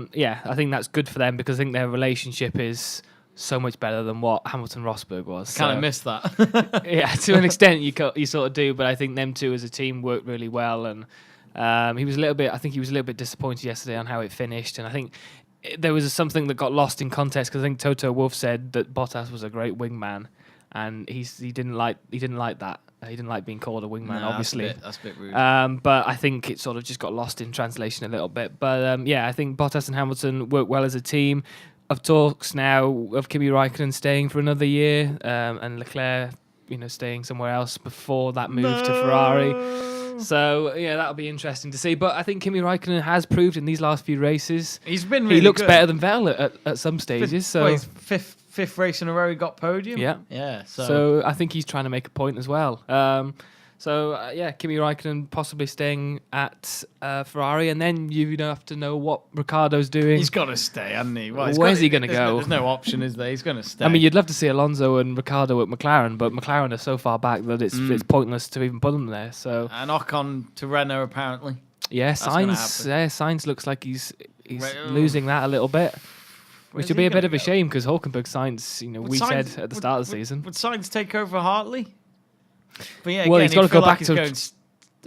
Speaker 4: think that's good for them, because I think their relationship is so much better than what Hamilton Rosberg was.
Speaker 1: Kind of missed that.
Speaker 4: Yeah, to an extent you sort of do, but I think them two as a team worked really well, and he was a little bit disappointed yesterday on how it finished, and I think there was something that got lost in context, because I think Toto Wolff said that Bottas was a great wingman, and he didn't like that. He didn't like being called a wingman, obviously.
Speaker 1: That's a bit rude.
Speaker 4: But I think it sort of just got lost in translation a little bit. But I think Bottas and Hamilton work well as a team. Of talks now of Kimi Raikkonen staying for another year, and Leclerc, staying somewhere else before that move to Ferrari. So that'll be interesting to see. But I think Kimi Raikkonen has proved in these last few races
Speaker 1: he looks
Speaker 4: better than Vettel at some stages.
Speaker 1: He's fifth race in a row he got podium.
Speaker 4: Yeah. So I think he's trying to make a point as well. Kimi Raikkonen possibly staying at Ferrari, and then you have to know what Ricciardo's doing.
Speaker 1: He's got to stay, hasn't he?
Speaker 4: Where's he going to go?
Speaker 1: There's no option, is there? He's going to stay.
Speaker 4: I mean, you'd love to see Alonso and Ricciardo at McLaren, but McLaren are so far back that it's pointless to even put them there. So
Speaker 1: and Ocon to Renault apparently.
Speaker 4: Yeah, Sainz looks like he's losing that a little bit. Which would be a bit of a shame, because Hülkenberg Sainz, said at the start of the season.
Speaker 1: Would Sainz take over Hartley? But
Speaker 4: he's got to go back to
Speaker 1: going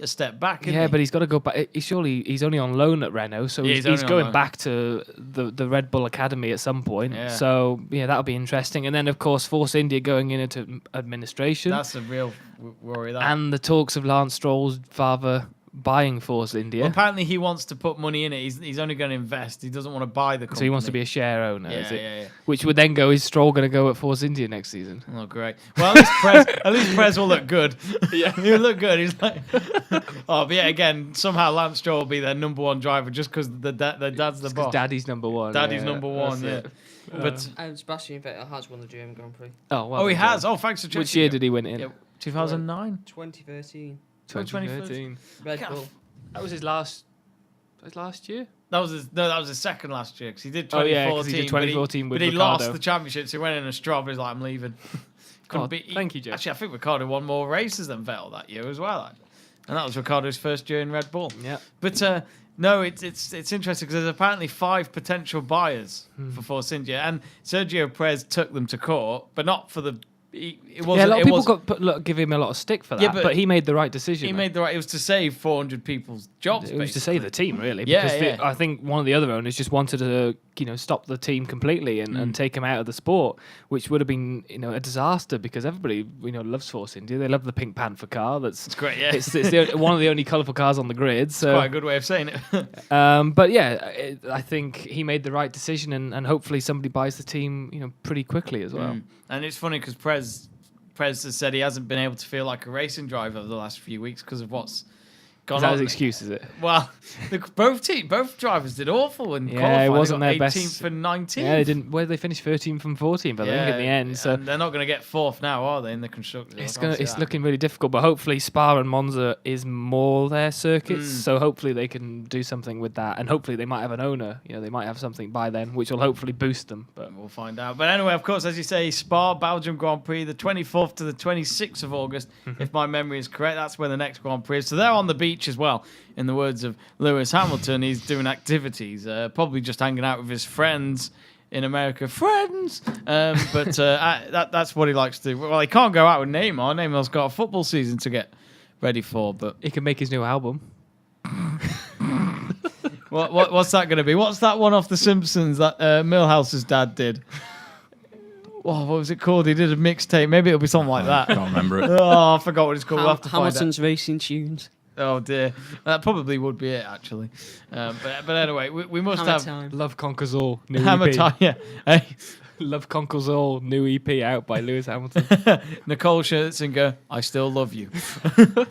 Speaker 1: a step back.
Speaker 4: But he's got to go back. He's only on loan at Renault, so he's going back to the Red Bull Academy at some point. Yeah. So that'll be interesting. And then of course Force India going into administration.
Speaker 1: That's a real worry.
Speaker 4: And the talks of Lance Stroll's father buying Force India.
Speaker 1: Well, apparently he wants to put money in it. He's only going to invest. He doesn't want to buy the company.
Speaker 4: So he wants to be a share owner,
Speaker 1: Yeah,
Speaker 4: is it?
Speaker 1: yeah.
Speaker 4: Which would then go, is Stroll going to go at Force India next season?
Speaker 1: Oh, great. Well, at least Prez will look good. Yeah, he'll look good. He's like, oh, but yeah, again, somehow Lance Stroll will be their number one driver just because the dad's the boss.
Speaker 4: Daddy's number one.
Speaker 1: Daddy's number one, yeah.
Speaker 3: But Sebastian Vettel has won the German Grand Prix.
Speaker 4: Oh, well,
Speaker 1: Oh, he has. Oh, thanks for checking.
Speaker 4: Which year did he win it in?
Speaker 1: Yeah, 2009?
Speaker 3: 2013.
Speaker 4: 2013.
Speaker 3: Red Bull.
Speaker 4: That was his last year?
Speaker 1: That was his second last year because he did
Speaker 4: Oh,
Speaker 1: 2014.
Speaker 4: yeah, 'cause he did 2014
Speaker 1: but
Speaker 4: with
Speaker 1: he
Speaker 4: Ricciardo.
Speaker 1: lost the championship, so he went in a straw. But he's like, I'm leaving.
Speaker 4: Thank you, Jeff.
Speaker 1: Actually, I think Ricciardo won more races than Vettel that year as well, and that was Ricciardo's first year in Red Bull.
Speaker 4: Yeah.
Speaker 1: But no, it's interesting because there's apparently 5 potential buyers for Force India, and Sergio Perez took them to court, but not for the. It wasn't,
Speaker 4: Yeah, a lot of people give him a lot of stick for that,
Speaker 1: Yeah,
Speaker 4: but he made the right decision.
Speaker 1: He made the right. It was to save 400 people's jobs.
Speaker 4: It was to save the team, really.
Speaker 1: Yeah,
Speaker 4: because
Speaker 1: yeah.
Speaker 4: I think one of the other owners just wanted to, stop the team completely and take him out of the sport, which would have been, a disaster because everybody, loves Force India. They love the Pink Panther car. It's
Speaker 1: great. Yeah,
Speaker 4: it's one of the only colourful cars on the grid. So
Speaker 1: quite a good way of saying it.
Speaker 4: but yeah, I think he made the right decision, and hopefully somebody buys the team, pretty quickly as well.
Speaker 1: And it's funny because Perez has said he hasn't been able to feel like a racing driver over the last few weeks because of what's gone
Speaker 4: Is that
Speaker 1: on.
Speaker 4: his excuse, is it?
Speaker 1: Well, both drivers did awful in qualifying.
Speaker 4: Yeah, it wasn't
Speaker 1: They
Speaker 4: their
Speaker 1: got
Speaker 4: best.
Speaker 1: 18th and 19th.
Speaker 4: Yeah, they didn't. Where did they finish? 13th from 14th, I think, in the end. So
Speaker 1: and they're not going to get 4th now, are they? In the constructors,
Speaker 4: it's looking really difficult. But hopefully, Spa and Monza is more their circuits. So hopefully they can do something with that, and hopefully they might have an owner. They might have something by then, which will hopefully boost them. But
Speaker 1: we'll find out. But anyway, of course, as you say, Spa, Belgium Grand Prix, the 24th to the 26th of August, if my memory is correct. That's where the next Grand Prix is. So they're on the beach as well. In the words of Lewis Hamilton, he's doing activities, probably just hanging out with his friends in America. Friends! But that's what he likes to do. Well, he can't go out with Neymar. Neymar's got a football season to get ready for. But
Speaker 4: he can make his new album.
Speaker 1: What's that going to be? What's that one off The Simpsons that Milhouse's dad did? What was it called? He did a mixtape. Maybe it'll be something like that.
Speaker 2: I can't remember it.
Speaker 1: Oh, I forgot what it's called. We'll have to
Speaker 3: Hamilton's Racing Tunes.
Speaker 1: Oh dear, that probably would be it actually. But anyway, we must
Speaker 3: Hammer
Speaker 1: have
Speaker 3: Time.
Speaker 4: Love Conquers All. New
Speaker 1: Hammer
Speaker 4: EP.
Speaker 1: Time. Yeah. Hey.
Speaker 4: Love Conquers All. New EP out by Lewis Hamilton.
Speaker 1: Nicole Scherzinger, I Still Love You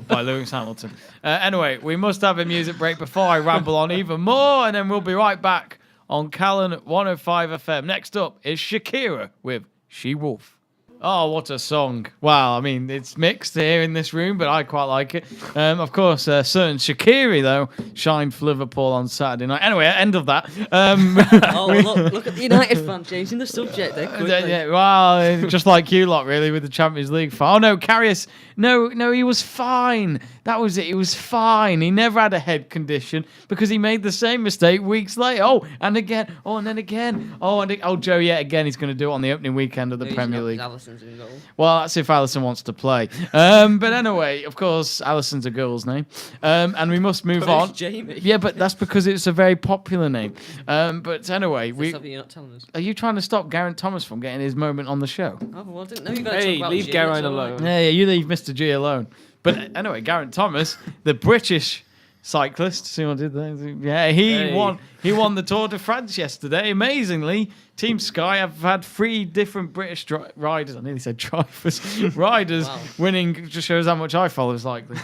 Speaker 1: by Lewis Hamilton. Anyway, we must have a music break before I ramble on even more, and then we'll be right back on Calon 105 FM. Next up is Shakira with She Wolf. Oh, what a song. Wow, I mean, it's mixed here in this room, but I quite like it. Of course, certain Shaqiri, though, shined for Liverpool on Saturday night. Anyway, end of that.
Speaker 3: Look at the United fan changing the subject there quickly.
Speaker 1: Yeah, well, just like you lot, really, with the Champions League. Oh, no, Karius. No, he was fine. That was it. He was fine. He never had a head condition because he made the same mistake weeks later. Oh, and again. Oh, and then again. Oh, Joe, yeah, again, he's going to do it on the opening weekend of the Premier League.
Speaker 3: In goal.
Speaker 1: Well, that's if Alisson wants to play. But anyway, of course, Alisson's a girl's name. And we must move on.
Speaker 3: Jamie.
Speaker 1: Yeah, but that's because it's a very popular name. But anyway,
Speaker 3: You're not telling us.
Speaker 1: are you trying to stop Geraint Thomas from getting his moment on the show?
Speaker 3: Oh, well, I didn't know you got to
Speaker 4: Hey,
Speaker 3: talk about
Speaker 4: leave
Speaker 3: G,
Speaker 4: Geraint
Speaker 3: it's all
Speaker 4: alone.
Speaker 3: right.
Speaker 1: Yeah, you leave Mr. G alone. But anyway, Geraint Thomas, the British cyclist, see what I did there? Yeah, he won the Tour de France yesterday. Amazingly, Team Sky have had 3 different British riders. I nearly said drivers. Riders winning. Just shows how much I follow Cycling.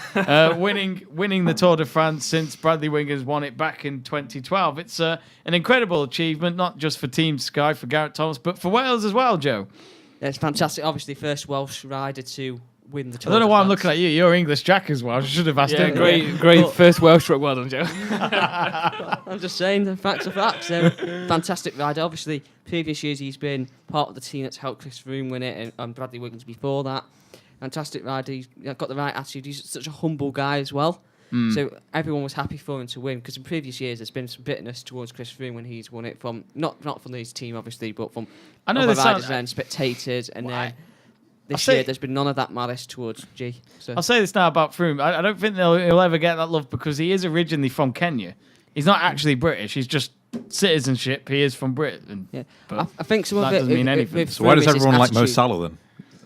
Speaker 1: Winning the Tour de France since Bradley Wiggins won it back in 2012. It's an incredible achievement, not just for Team Sky, for Geraint Thomas, but for Wales as well, Joe.
Speaker 3: Yeah, it's fantastic. Obviously, first Welsh rider to win the Tour.
Speaker 1: I don't know
Speaker 3: de
Speaker 1: why I'm
Speaker 3: France.
Speaker 1: looking at you. You're English Jack as well. I should have asked
Speaker 4: Yeah,
Speaker 1: him.
Speaker 4: great first Welsh truck. Well done, Joe.
Speaker 3: I'm just saying the facts are facts. Fantastic rider. Obviously, previous years he's been part of the team that's helped Chris Froome win it, and Bradley Wiggins before that. Fantastic rider. He's got the right attitude. He's such a humble guy as well. So everyone was happy for him to win because in previous years there's been some bitterness towards Chris Froome when he's won it from not from his team obviously, but from other riders and spectators. And then this year there's been none of that malice towards G. So.
Speaker 1: I'll say this now about Froome. I don't think he'll ever get that love because he is originally from Kenya. He's not actually British. He's just citizenship. He is from Britain.
Speaker 3: Yeah, I think some of
Speaker 1: that
Speaker 3: it
Speaker 1: doesn't mean anything.
Speaker 2: So why does everyone like Mo Salah then?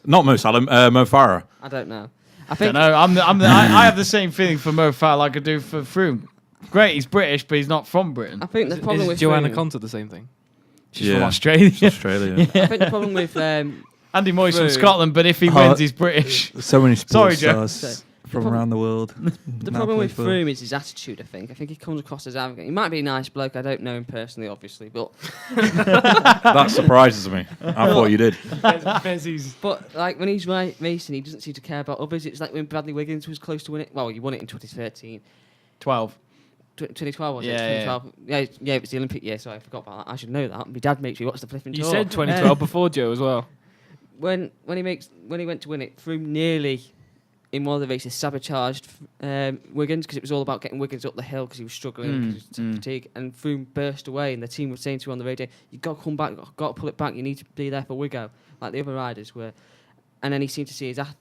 Speaker 2: Not Mo Salah, Mo Farah.
Speaker 3: I don't know. I think
Speaker 1: No, I have the same feeling for Mo Farah like I do for Froome. Great, he's British, but he's not from Britain.
Speaker 3: I think the problem
Speaker 4: Is
Speaker 3: with
Speaker 4: Joanna
Speaker 3: Froome,
Speaker 4: Conta the same thing?
Speaker 1: She's from Australia.
Speaker 2: It's Australia.
Speaker 3: I think the problem with
Speaker 1: Andy Moyes from
Speaker 3: Froome.
Speaker 1: Scotland, but if he wins, he's British.
Speaker 2: So many
Speaker 1: Sorry,
Speaker 2: sports
Speaker 1: Joe.
Speaker 2: stars from around the world.
Speaker 3: The problem with Froome is his attitude, I think. I think he comes across as arrogant. He might be a nice bloke. I don't know him personally, obviously. But
Speaker 2: That surprises me. I thought you did.
Speaker 3: but like when he's racing, he doesn't seem to care about others. It's like when Bradley Wiggins was close to winning. Well, he won it in 2013.
Speaker 1: 12.
Speaker 3: 2012 was it?
Speaker 1: Yeah,
Speaker 3: 2012. Yeah, it was the Olympic year, so I forgot about that. I should know that. My dad makes me watch the flipping
Speaker 4: You
Speaker 3: tour.
Speaker 4: said 2012 before, Joe, as well.
Speaker 3: When he went to win it, Froome nearly in one of the races sabotaged Wiggins because it was all about getting Wiggins up the hill because he was struggling because of fatigue, and Froome burst away, and the team was saying to him on the radio, "You got to come back, got to pull it back. You need to be there for Wiggo," like the other riders were. And then he seemed to see his have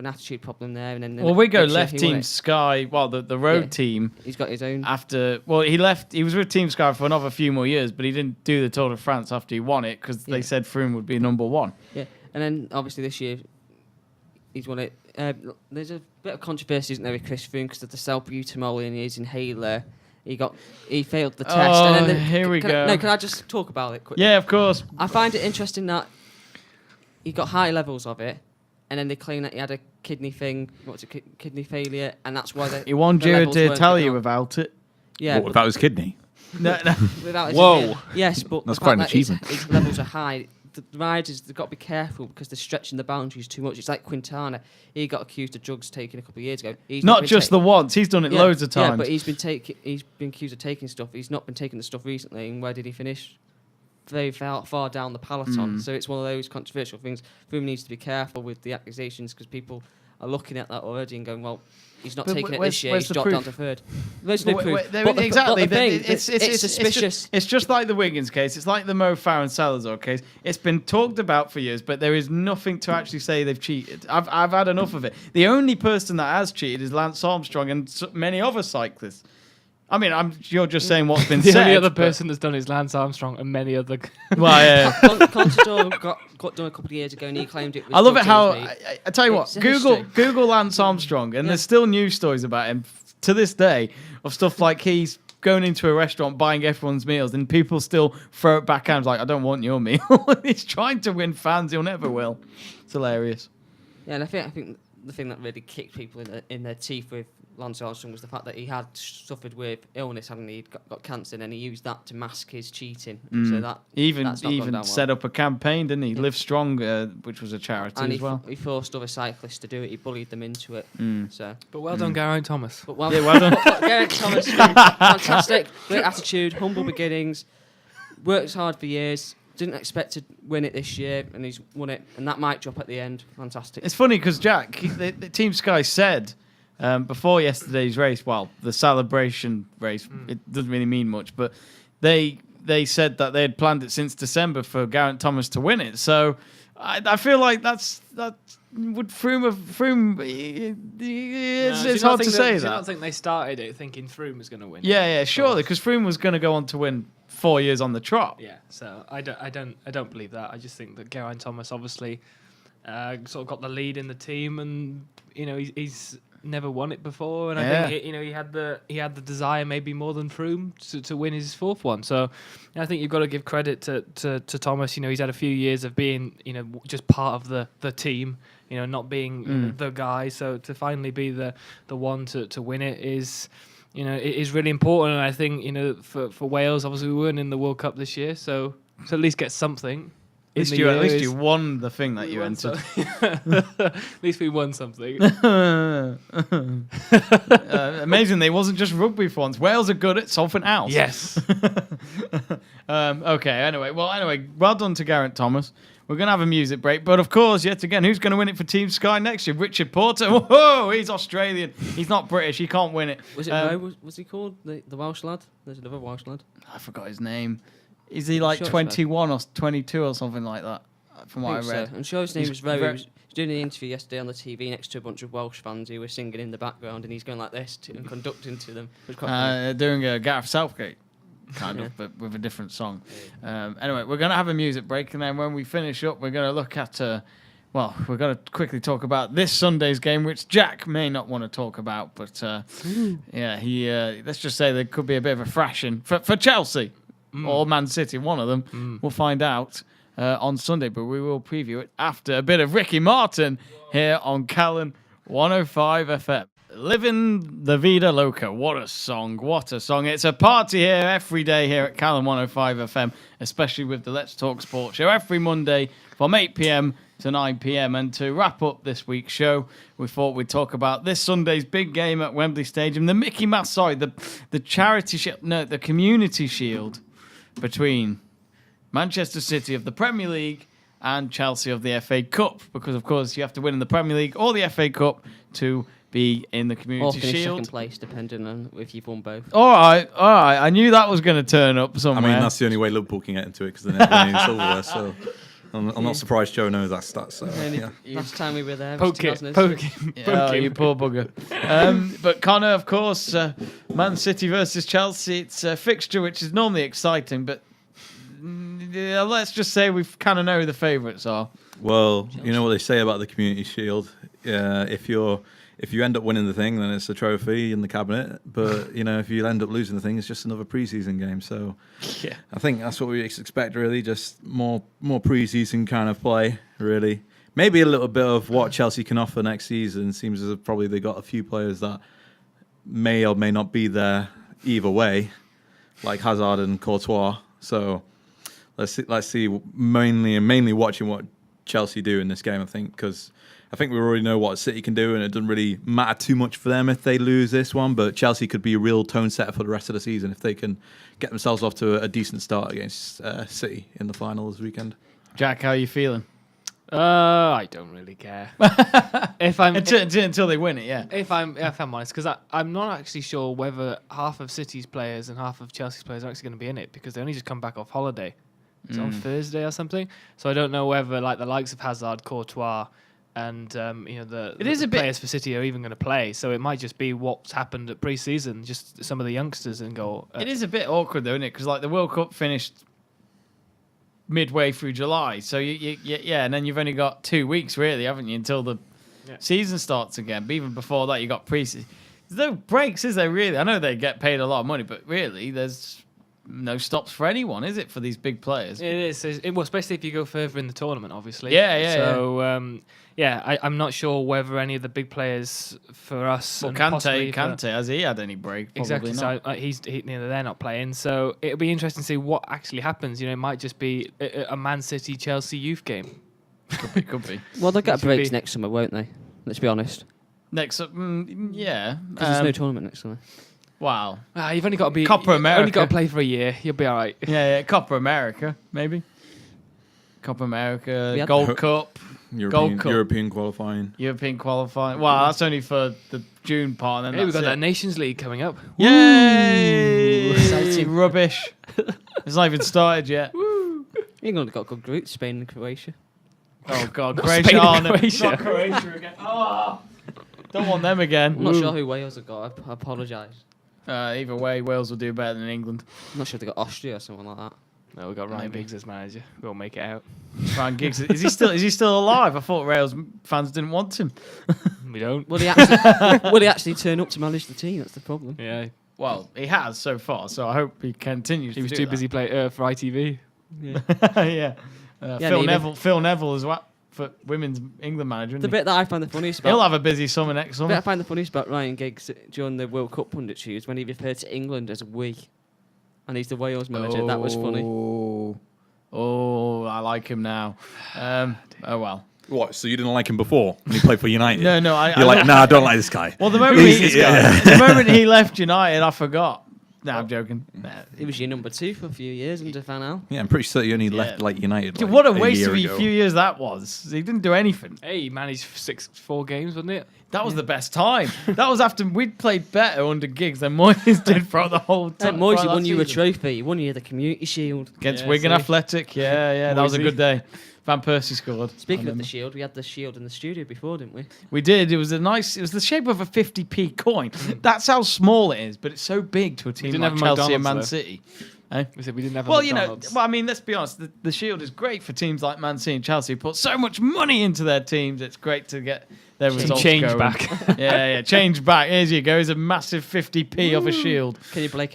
Speaker 3: an attitude problem there. And then
Speaker 1: Wiggo left Team Sky, the road team.
Speaker 3: He's got his own.
Speaker 1: He left. He was with Team Sky for another few more years, but he didn't do the Tour de France after he won it because they said Froome would be number one.
Speaker 3: Yeah, and then obviously this year he's won it. There's a bit of controversy, isn't there, with Chris Froome because of the salbutamol in his inhaler. He failed the test.
Speaker 1: Oh,
Speaker 3: and then
Speaker 1: here we go.
Speaker 3: Can I just talk about it quickly?
Speaker 1: Yeah, of course.
Speaker 3: I find it interesting that he got high levels of it, and then they claim that he had a kidney thing, kidney failure, and that's why
Speaker 1: he won Giro d'Italia without it.
Speaker 3: Yeah,
Speaker 2: What, without his kidney?
Speaker 1: No.
Speaker 3: without his
Speaker 2: Whoa.
Speaker 3: Yes, but
Speaker 2: That's
Speaker 3: the
Speaker 2: quite
Speaker 3: fact
Speaker 2: an
Speaker 3: that
Speaker 2: achievement.
Speaker 3: his levels are high. The riders, they've got to be careful because they're stretching the boundaries too much. It's like Quintana. He got accused of drugs taking a couple of years ago. He's
Speaker 1: Not
Speaker 3: been
Speaker 1: just the once. He's done it loads of times.
Speaker 3: Yeah, but he's been accused of taking stuff. He's not been taking the stuff recently. And where did he finish? Very far down the peloton. So it's one of those controversial things. Froome needs to be careful with the accusations because people are looking at that already and going, well, he's not taking it this year. He's dropped down to third. There's no proof.
Speaker 1: Exactly.
Speaker 3: But the thing,
Speaker 1: It's
Speaker 3: suspicious.
Speaker 1: It's just like the Wiggins case. It's like the Mo Farah and Salazar case. It's been talked about for years, but there is nothing to actually say they've cheated. I've had enough of it. The only person that has cheated is Lance Armstrong and many other cyclists. I mean, you're just saying what's been
Speaker 4: The
Speaker 1: said.
Speaker 4: only other person that's done is Lance Armstrong and many other.
Speaker 1: Well, yeah.
Speaker 3: Contador got done a couple of years ago, and he claimed it was.
Speaker 1: I love it how
Speaker 3: drugs,
Speaker 1: I tell you what.
Speaker 3: It's a
Speaker 1: Google Lance Armstrong, and there's still news stories about him to this day of stuff like he's going into a restaurant buying everyone's meals, and people still throw it back at him like, "I don't want your meal." He's trying to win fans. He'll never will. It's hilarious.
Speaker 3: Yeah, and I think the thing that really kicked people in their teeth with Lance Armstrong was the fact that he had suffered with illness, hadn't he? He'd got cancer, and he used that to mask his cheating. So that that's not gone down
Speaker 1: set
Speaker 3: well.
Speaker 1: up a campaign, didn't he? Live Strong, which was a charity
Speaker 3: And
Speaker 1: as well.
Speaker 3: he forced other cyclists to do it. He bullied them into it. So,
Speaker 4: But well done, Geraint Thomas.
Speaker 3: but well,
Speaker 1: Yeah, well done.
Speaker 3: Geraint Thomas, fantastic, great attitude, humble beginnings, works hard for years. Didn't expect to win it this year, and he's won it. And that might drop at the end. Fantastic.
Speaker 1: It's funny because Jack, the Team Sky said before yesterday's race, well, the celebration race, it doesn't really mean much, but they said that they had planned it since December for Geraint Thomas to win it. So I feel like that would Froome. It's hard to say that.
Speaker 4: I don't think they started it thinking Froome was going to win.
Speaker 1: Yeah, surely, because Froome was going to go on to win 4 years on the trot.
Speaker 4: Yeah, so I don't believe that. I just think that Geraint Thomas obviously sort of got the lead in the team, and he's never won it before, and I think he had the desire maybe more than Froome to win his fourth one. So I think you've got to give credit to Thomas. He's had a few years of being just part of the team. Not being the guy. So to finally be the one to win it is. It is really important, and I think for Wales, obviously we weren't in the World Cup this year, so at least get something.
Speaker 1: At least you won the thing that you entered.
Speaker 4: At least we won something.
Speaker 1: Amazing, they wasn't just rugby for once. Wales are good at something else.
Speaker 4: Yes.
Speaker 1: Okay. Anyway, well done to Geraint Thomas. We're going to have a music break. But, of course, yet again, who's going to win it for Team Sky next year? Richard Porter. Whoa, he's Australian. He's not British. He can't win it.
Speaker 3: Was it Mo? Was he called the Welsh lad? There's another Welsh lad.
Speaker 1: I forgot his name. Is he like 21 or 22 or something like that, from what I read?
Speaker 3: So. I'm sure his name was Rowe. He was doing an interview yesterday on the TV next to a bunch of Welsh fans who were singing in the background, and he's going like this and conducting to them. It was quite funny.
Speaker 1: Doing a Gareth Southgate. Kind of, but with a different song. Anyway, we're going to have a music break, and then when we finish up, we're going to look at Well, we're going to quickly talk about this Sunday's game, which Jack may not want to talk about, but let's just say there could be a bit of a thrashing for Chelsea or Man City, one of them. We'll find out on Sunday, but we will preview it after a bit of Ricky Martin here on Calon 105 FM. Living the Vida Loca. What a song. What a song. It's a party here every day here at Calon 105 FM, especially with the Let's Talk Sports show every Monday from 8 p.m. to 9 p.m. And to wrap up this week's show, we thought we'd talk about this Sunday's big game at Wembley Stadium, the the Community Shield between Manchester City of the Premier League and Chelsea of the FA Cup, because of course you have to win in the Premier League or the FA Cup to be in the Community
Speaker 3: or finish
Speaker 1: Shield.
Speaker 3: second place, depending on if you've won both.
Speaker 1: All right. I knew that was going to turn up somewhere.
Speaker 2: I mean, that's the only way Liverpool can get into it because they're never winning silverware. So I'm not surprised Joe knows that stat. So,
Speaker 3: Last time we were there was
Speaker 4: Poke
Speaker 3: 2006.
Speaker 1: him, you poor bugger. But Connor, of course, Man City versus Chelsea. It's a fixture which is normally exciting, but let's just say we kind of know who the favourites are.
Speaker 2: Well, you know what they say about the Community Shield. If you end up winning the thing, then it's a trophy in the cabinet. But if you end up losing the thing, it's just another pre-season game. So, I think that's what we expect. Really, just more pre-season kind of play. Really, maybe a little bit of what Chelsea can offer next season. Seems as if probably they got a few players that may or may not be there either way, like Hazard and Courtois. So, let's see. Mainly watching what Chelsea do in this game. I think because I think we already know what City can do, and it doesn't really matter too much for them if they lose this one. But Chelsea could be a real tone setter for the rest of the season if they can get themselves off to a decent start against City in the final this weekend.
Speaker 1: Jack, how are you feeling?
Speaker 4: I don't really care. If I'm
Speaker 1: until they win it, yeah.
Speaker 4: If I'm honest, because I'm not actually sure whether half of City's players and half of Chelsea's players are actually going to be in it because they only just come back off holiday. It's on Thursday or something. So I don't know whether like the likes of Hazard, Courtois, and the players for City are even going to play. So it might just be what's happened at pre-season, just some of the youngsters and go.
Speaker 1: It is a bit awkward though, isn't it? Because like the World Cup finished midway through July, so and then you've only got 2 weeks really, haven't you, until the season starts again. But even before that, you got pre-season. There's no breaks, is there really? I know they get paid a lot of money, but really, there's no stops for anyone, is it, for these big players?
Speaker 4: It is. Especially if you go further in the tournament, obviously.
Speaker 1: Yeah.
Speaker 4: So, I'm not sure whether any of the big players for us.
Speaker 1: Well, Kante, has he had any break? Probably
Speaker 4: exactly.
Speaker 1: Not.
Speaker 4: So they're not playing. So it'll be interesting to see what actually happens. It might just be a Man City Chelsea youth game.
Speaker 1: Could be.
Speaker 3: Well, they'll get breaks next summer, won't they? Let's be honest.
Speaker 1: Next, yeah.
Speaker 3: Because there's no tournament next summer.
Speaker 1: Wow.
Speaker 4: You've only got to be
Speaker 1: Copa America.
Speaker 4: Only got to play for a year. You'll be all right.
Speaker 1: Yeah. Copa America, maybe. Copa America,
Speaker 3: Yeah.
Speaker 1: Gold Cup. Gold Cup.
Speaker 2: European qualifying.
Speaker 1: Well, that's only for the June part. And then
Speaker 4: We've got that Nations League coming up.
Speaker 1: Yay!
Speaker 3: Exciting.
Speaker 1: Rubbish. It's not even started yet.
Speaker 3: England got good groups, Spain and Croatia.
Speaker 1: Oh, God.
Speaker 4: Not
Speaker 1: Croatia.
Speaker 4: Spain and
Speaker 1: No,
Speaker 4: Croatia.
Speaker 1: not Croatia again. Oh, don't want them again.
Speaker 3: I'm not sure who Wales have got. I apologise.
Speaker 1: Either way, Wales will do better than England.
Speaker 3: I'm not sure if they got Austria or something like that.
Speaker 4: No, we've got Ryan
Speaker 1: Maybe.
Speaker 4: Giggs as manager. We'll make it out.
Speaker 1: Ryan Giggs, is he still alive? I thought Wales fans didn't want him.
Speaker 4: We don't.
Speaker 3: Will he actually turn up to manage the team? That's the problem.
Speaker 4: Yeah.
Speaker 1: Well, he has so far, so I hope he continues.
Speaker 4: He was
Speaker 1: to
Speaker 4: too
Speaker 1: do
Speaker 4: busy playing for ITV.
Speaker 3: Yeah.
Speaker 1: that. Yeah. Phil Neville is what for women's England manager. Isn't
Speaker 3: The bit that I find the funniest
Speaker 1: He'll
Speaker 3: about
Speaker 1: have a busy summer next
Speaker 3: the bit I
Speaker 1: summer.
Speaker 3: find the funniest about Ryan Giggs during the World Cup punditry is when he referred to England as we, and he's the Wales manager. That was funny.
Speaker 1: Oh, I like him now. Oh well.
Speaker 2: What? So you didn't like him before when he played for United?
Speaker 1: No,
Speaker 2: You're like, nah, I don't like this guy.
Speaker 1: Well, the moment the moment he left United, I forgot. No, I'm joking.
Speaker 3: He was your number 2 for a few years under Van Gaal.
Speaker 2: Yeah, I'm pretty sure he only left like United.
Speaker 1: Dude,
Speaker 2: Like,
Speaker 1: what a waste
Speaker 2: year
Speaker 1: of a
Speaker 2: ago.
Speaker 1: few years that was. He didn't do anything.
Speaker 4: Hey, he managed 4 games, wasn't it?
Speaker 1: That was the best time. That was after we'd played better under Giggs than Moyes did throughout the whole time.
Speaker 3: Moyes won you a trophy. He won you the Community Shield.
Speaker 1: Against
Speaker 4: Yeah,
Speaker 1: Wigan
Speaker 4: see?
Speaker 1: Athletic. Yeah, that was a
Speaker 4: Moisey.
Speaker 1: good day. Van Persie scored.
Speaker 3: Speaking
Speaker 1: I
Speaker 3: of the
Speaker 1: remember.
Speaker 3: shield, we had the shield in the studio before, didn't we?
Speaker 1: We did. It was the shape of a 50p coin. That's how small it is, but it's so big to a team
Speaker 4: didn't
Speaker 1: like
Speaker 4: have
Speaker 1: Chelsea and Man
Speaker 4: McDonald's, though.
Speaker 1: City. Eh?
Speaker 4: We said we didn't have a
Speaker 1: Well,
Speaker 4: McDonald's.
Speaker 1: I mean, let's be honest. The Shield is great for teams like Man City and Chelsea who put so much money into their teams. It's great to get their results
Speaker 4: change
Speaker 1: going.
Speaker 4: back.
Speaker 1: yeah, change back. Here you go. Here's a massive 50p off a Shield.
Speaker 3: Can you break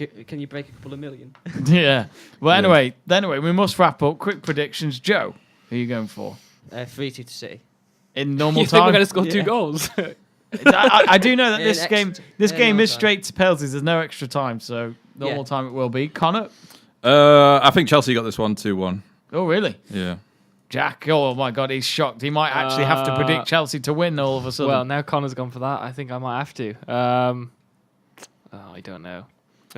Speaker 3: a couple of million?
Speaker 1: Yeah. Well, anyway, we must wrap up. Quick predictions. Joe, who are you going for?
Speaker 3: 3-2 to City.
Speaker 1: In normal
Speaker 4: You think
Speaker 1: time?
Speaker 4: we're going to score 2
Speaker 3: Yeah.
Speaker 4: goals?
Speaker 1: I do know that
Speaker 3: In
Speaker 1: this game
Speaker 3: normal
Speaker 1: is
Speaker 3: time.
Speaker 1: straight to penalties. There's no extra time, so normal
Speaker 3: Yeah.
Speaker 1: time it will be. Connor?
Speaker 2: I think Chelsea got this one 2-1.
Speaker 1: Oh, really?
Speaker 2: Yeah.
Speaker 1: Jack? Oh, my God, he's shocked. He might actually have to predict Chelsea to win all of a sudden.
Speaker 4: Well, now Connor's gone for that. I think I might have to. I don't know.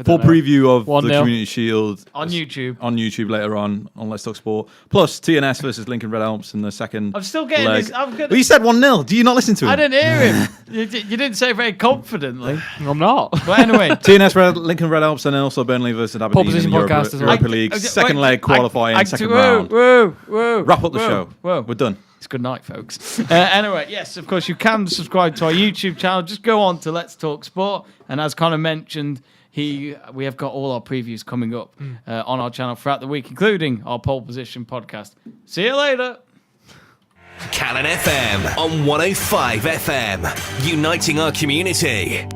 Speaker 2: Full preview of
Speaker 4: 1-0.
Speaker 2: the Community Shield
Speaker 1: on YouTube.
Speaker 2: on YouTube later on Let's Talk Sport. Plus TNS versus Lincoln Red Alps in the second
Speaker 1: I'm still getting
Speaker 2: leg.
Speaker 1: this. I'm gonna,
Speaker 2: Well, you said 1-0. Do you not listen to him?
Speaker 1: I didn't hear him. You didn't say very confidently.
Speaker 4: I'm not.
Speaker 1: But anyway,
Speaker 2: Lincoln Red Alps and then also Burnley versus Aberdeen
Speaker 4: Position
Speaker 2: in the
Speaker 4: podcast as well.
Speaker 2: Europa League. Second leg qualifying, second
Speaker 1: whoa,
Speaker 2: round.
Speaker 1: Whoa.
Speaker 2: Wrap up the show.
Speaker 1: Whoa.
Speaker 2: We're done.
Speaker 1: It's good night, folks. Anyway, yes, of course, you can subscribe to our YouTube channel. Just go on to Let's Talk Sport. And as Connor mentioned, we have got all our previews coming up on our channel throughout the week, including our pole position podcast. See you later.
Speaker 5: Calon FM on 105 FM, uniting our community.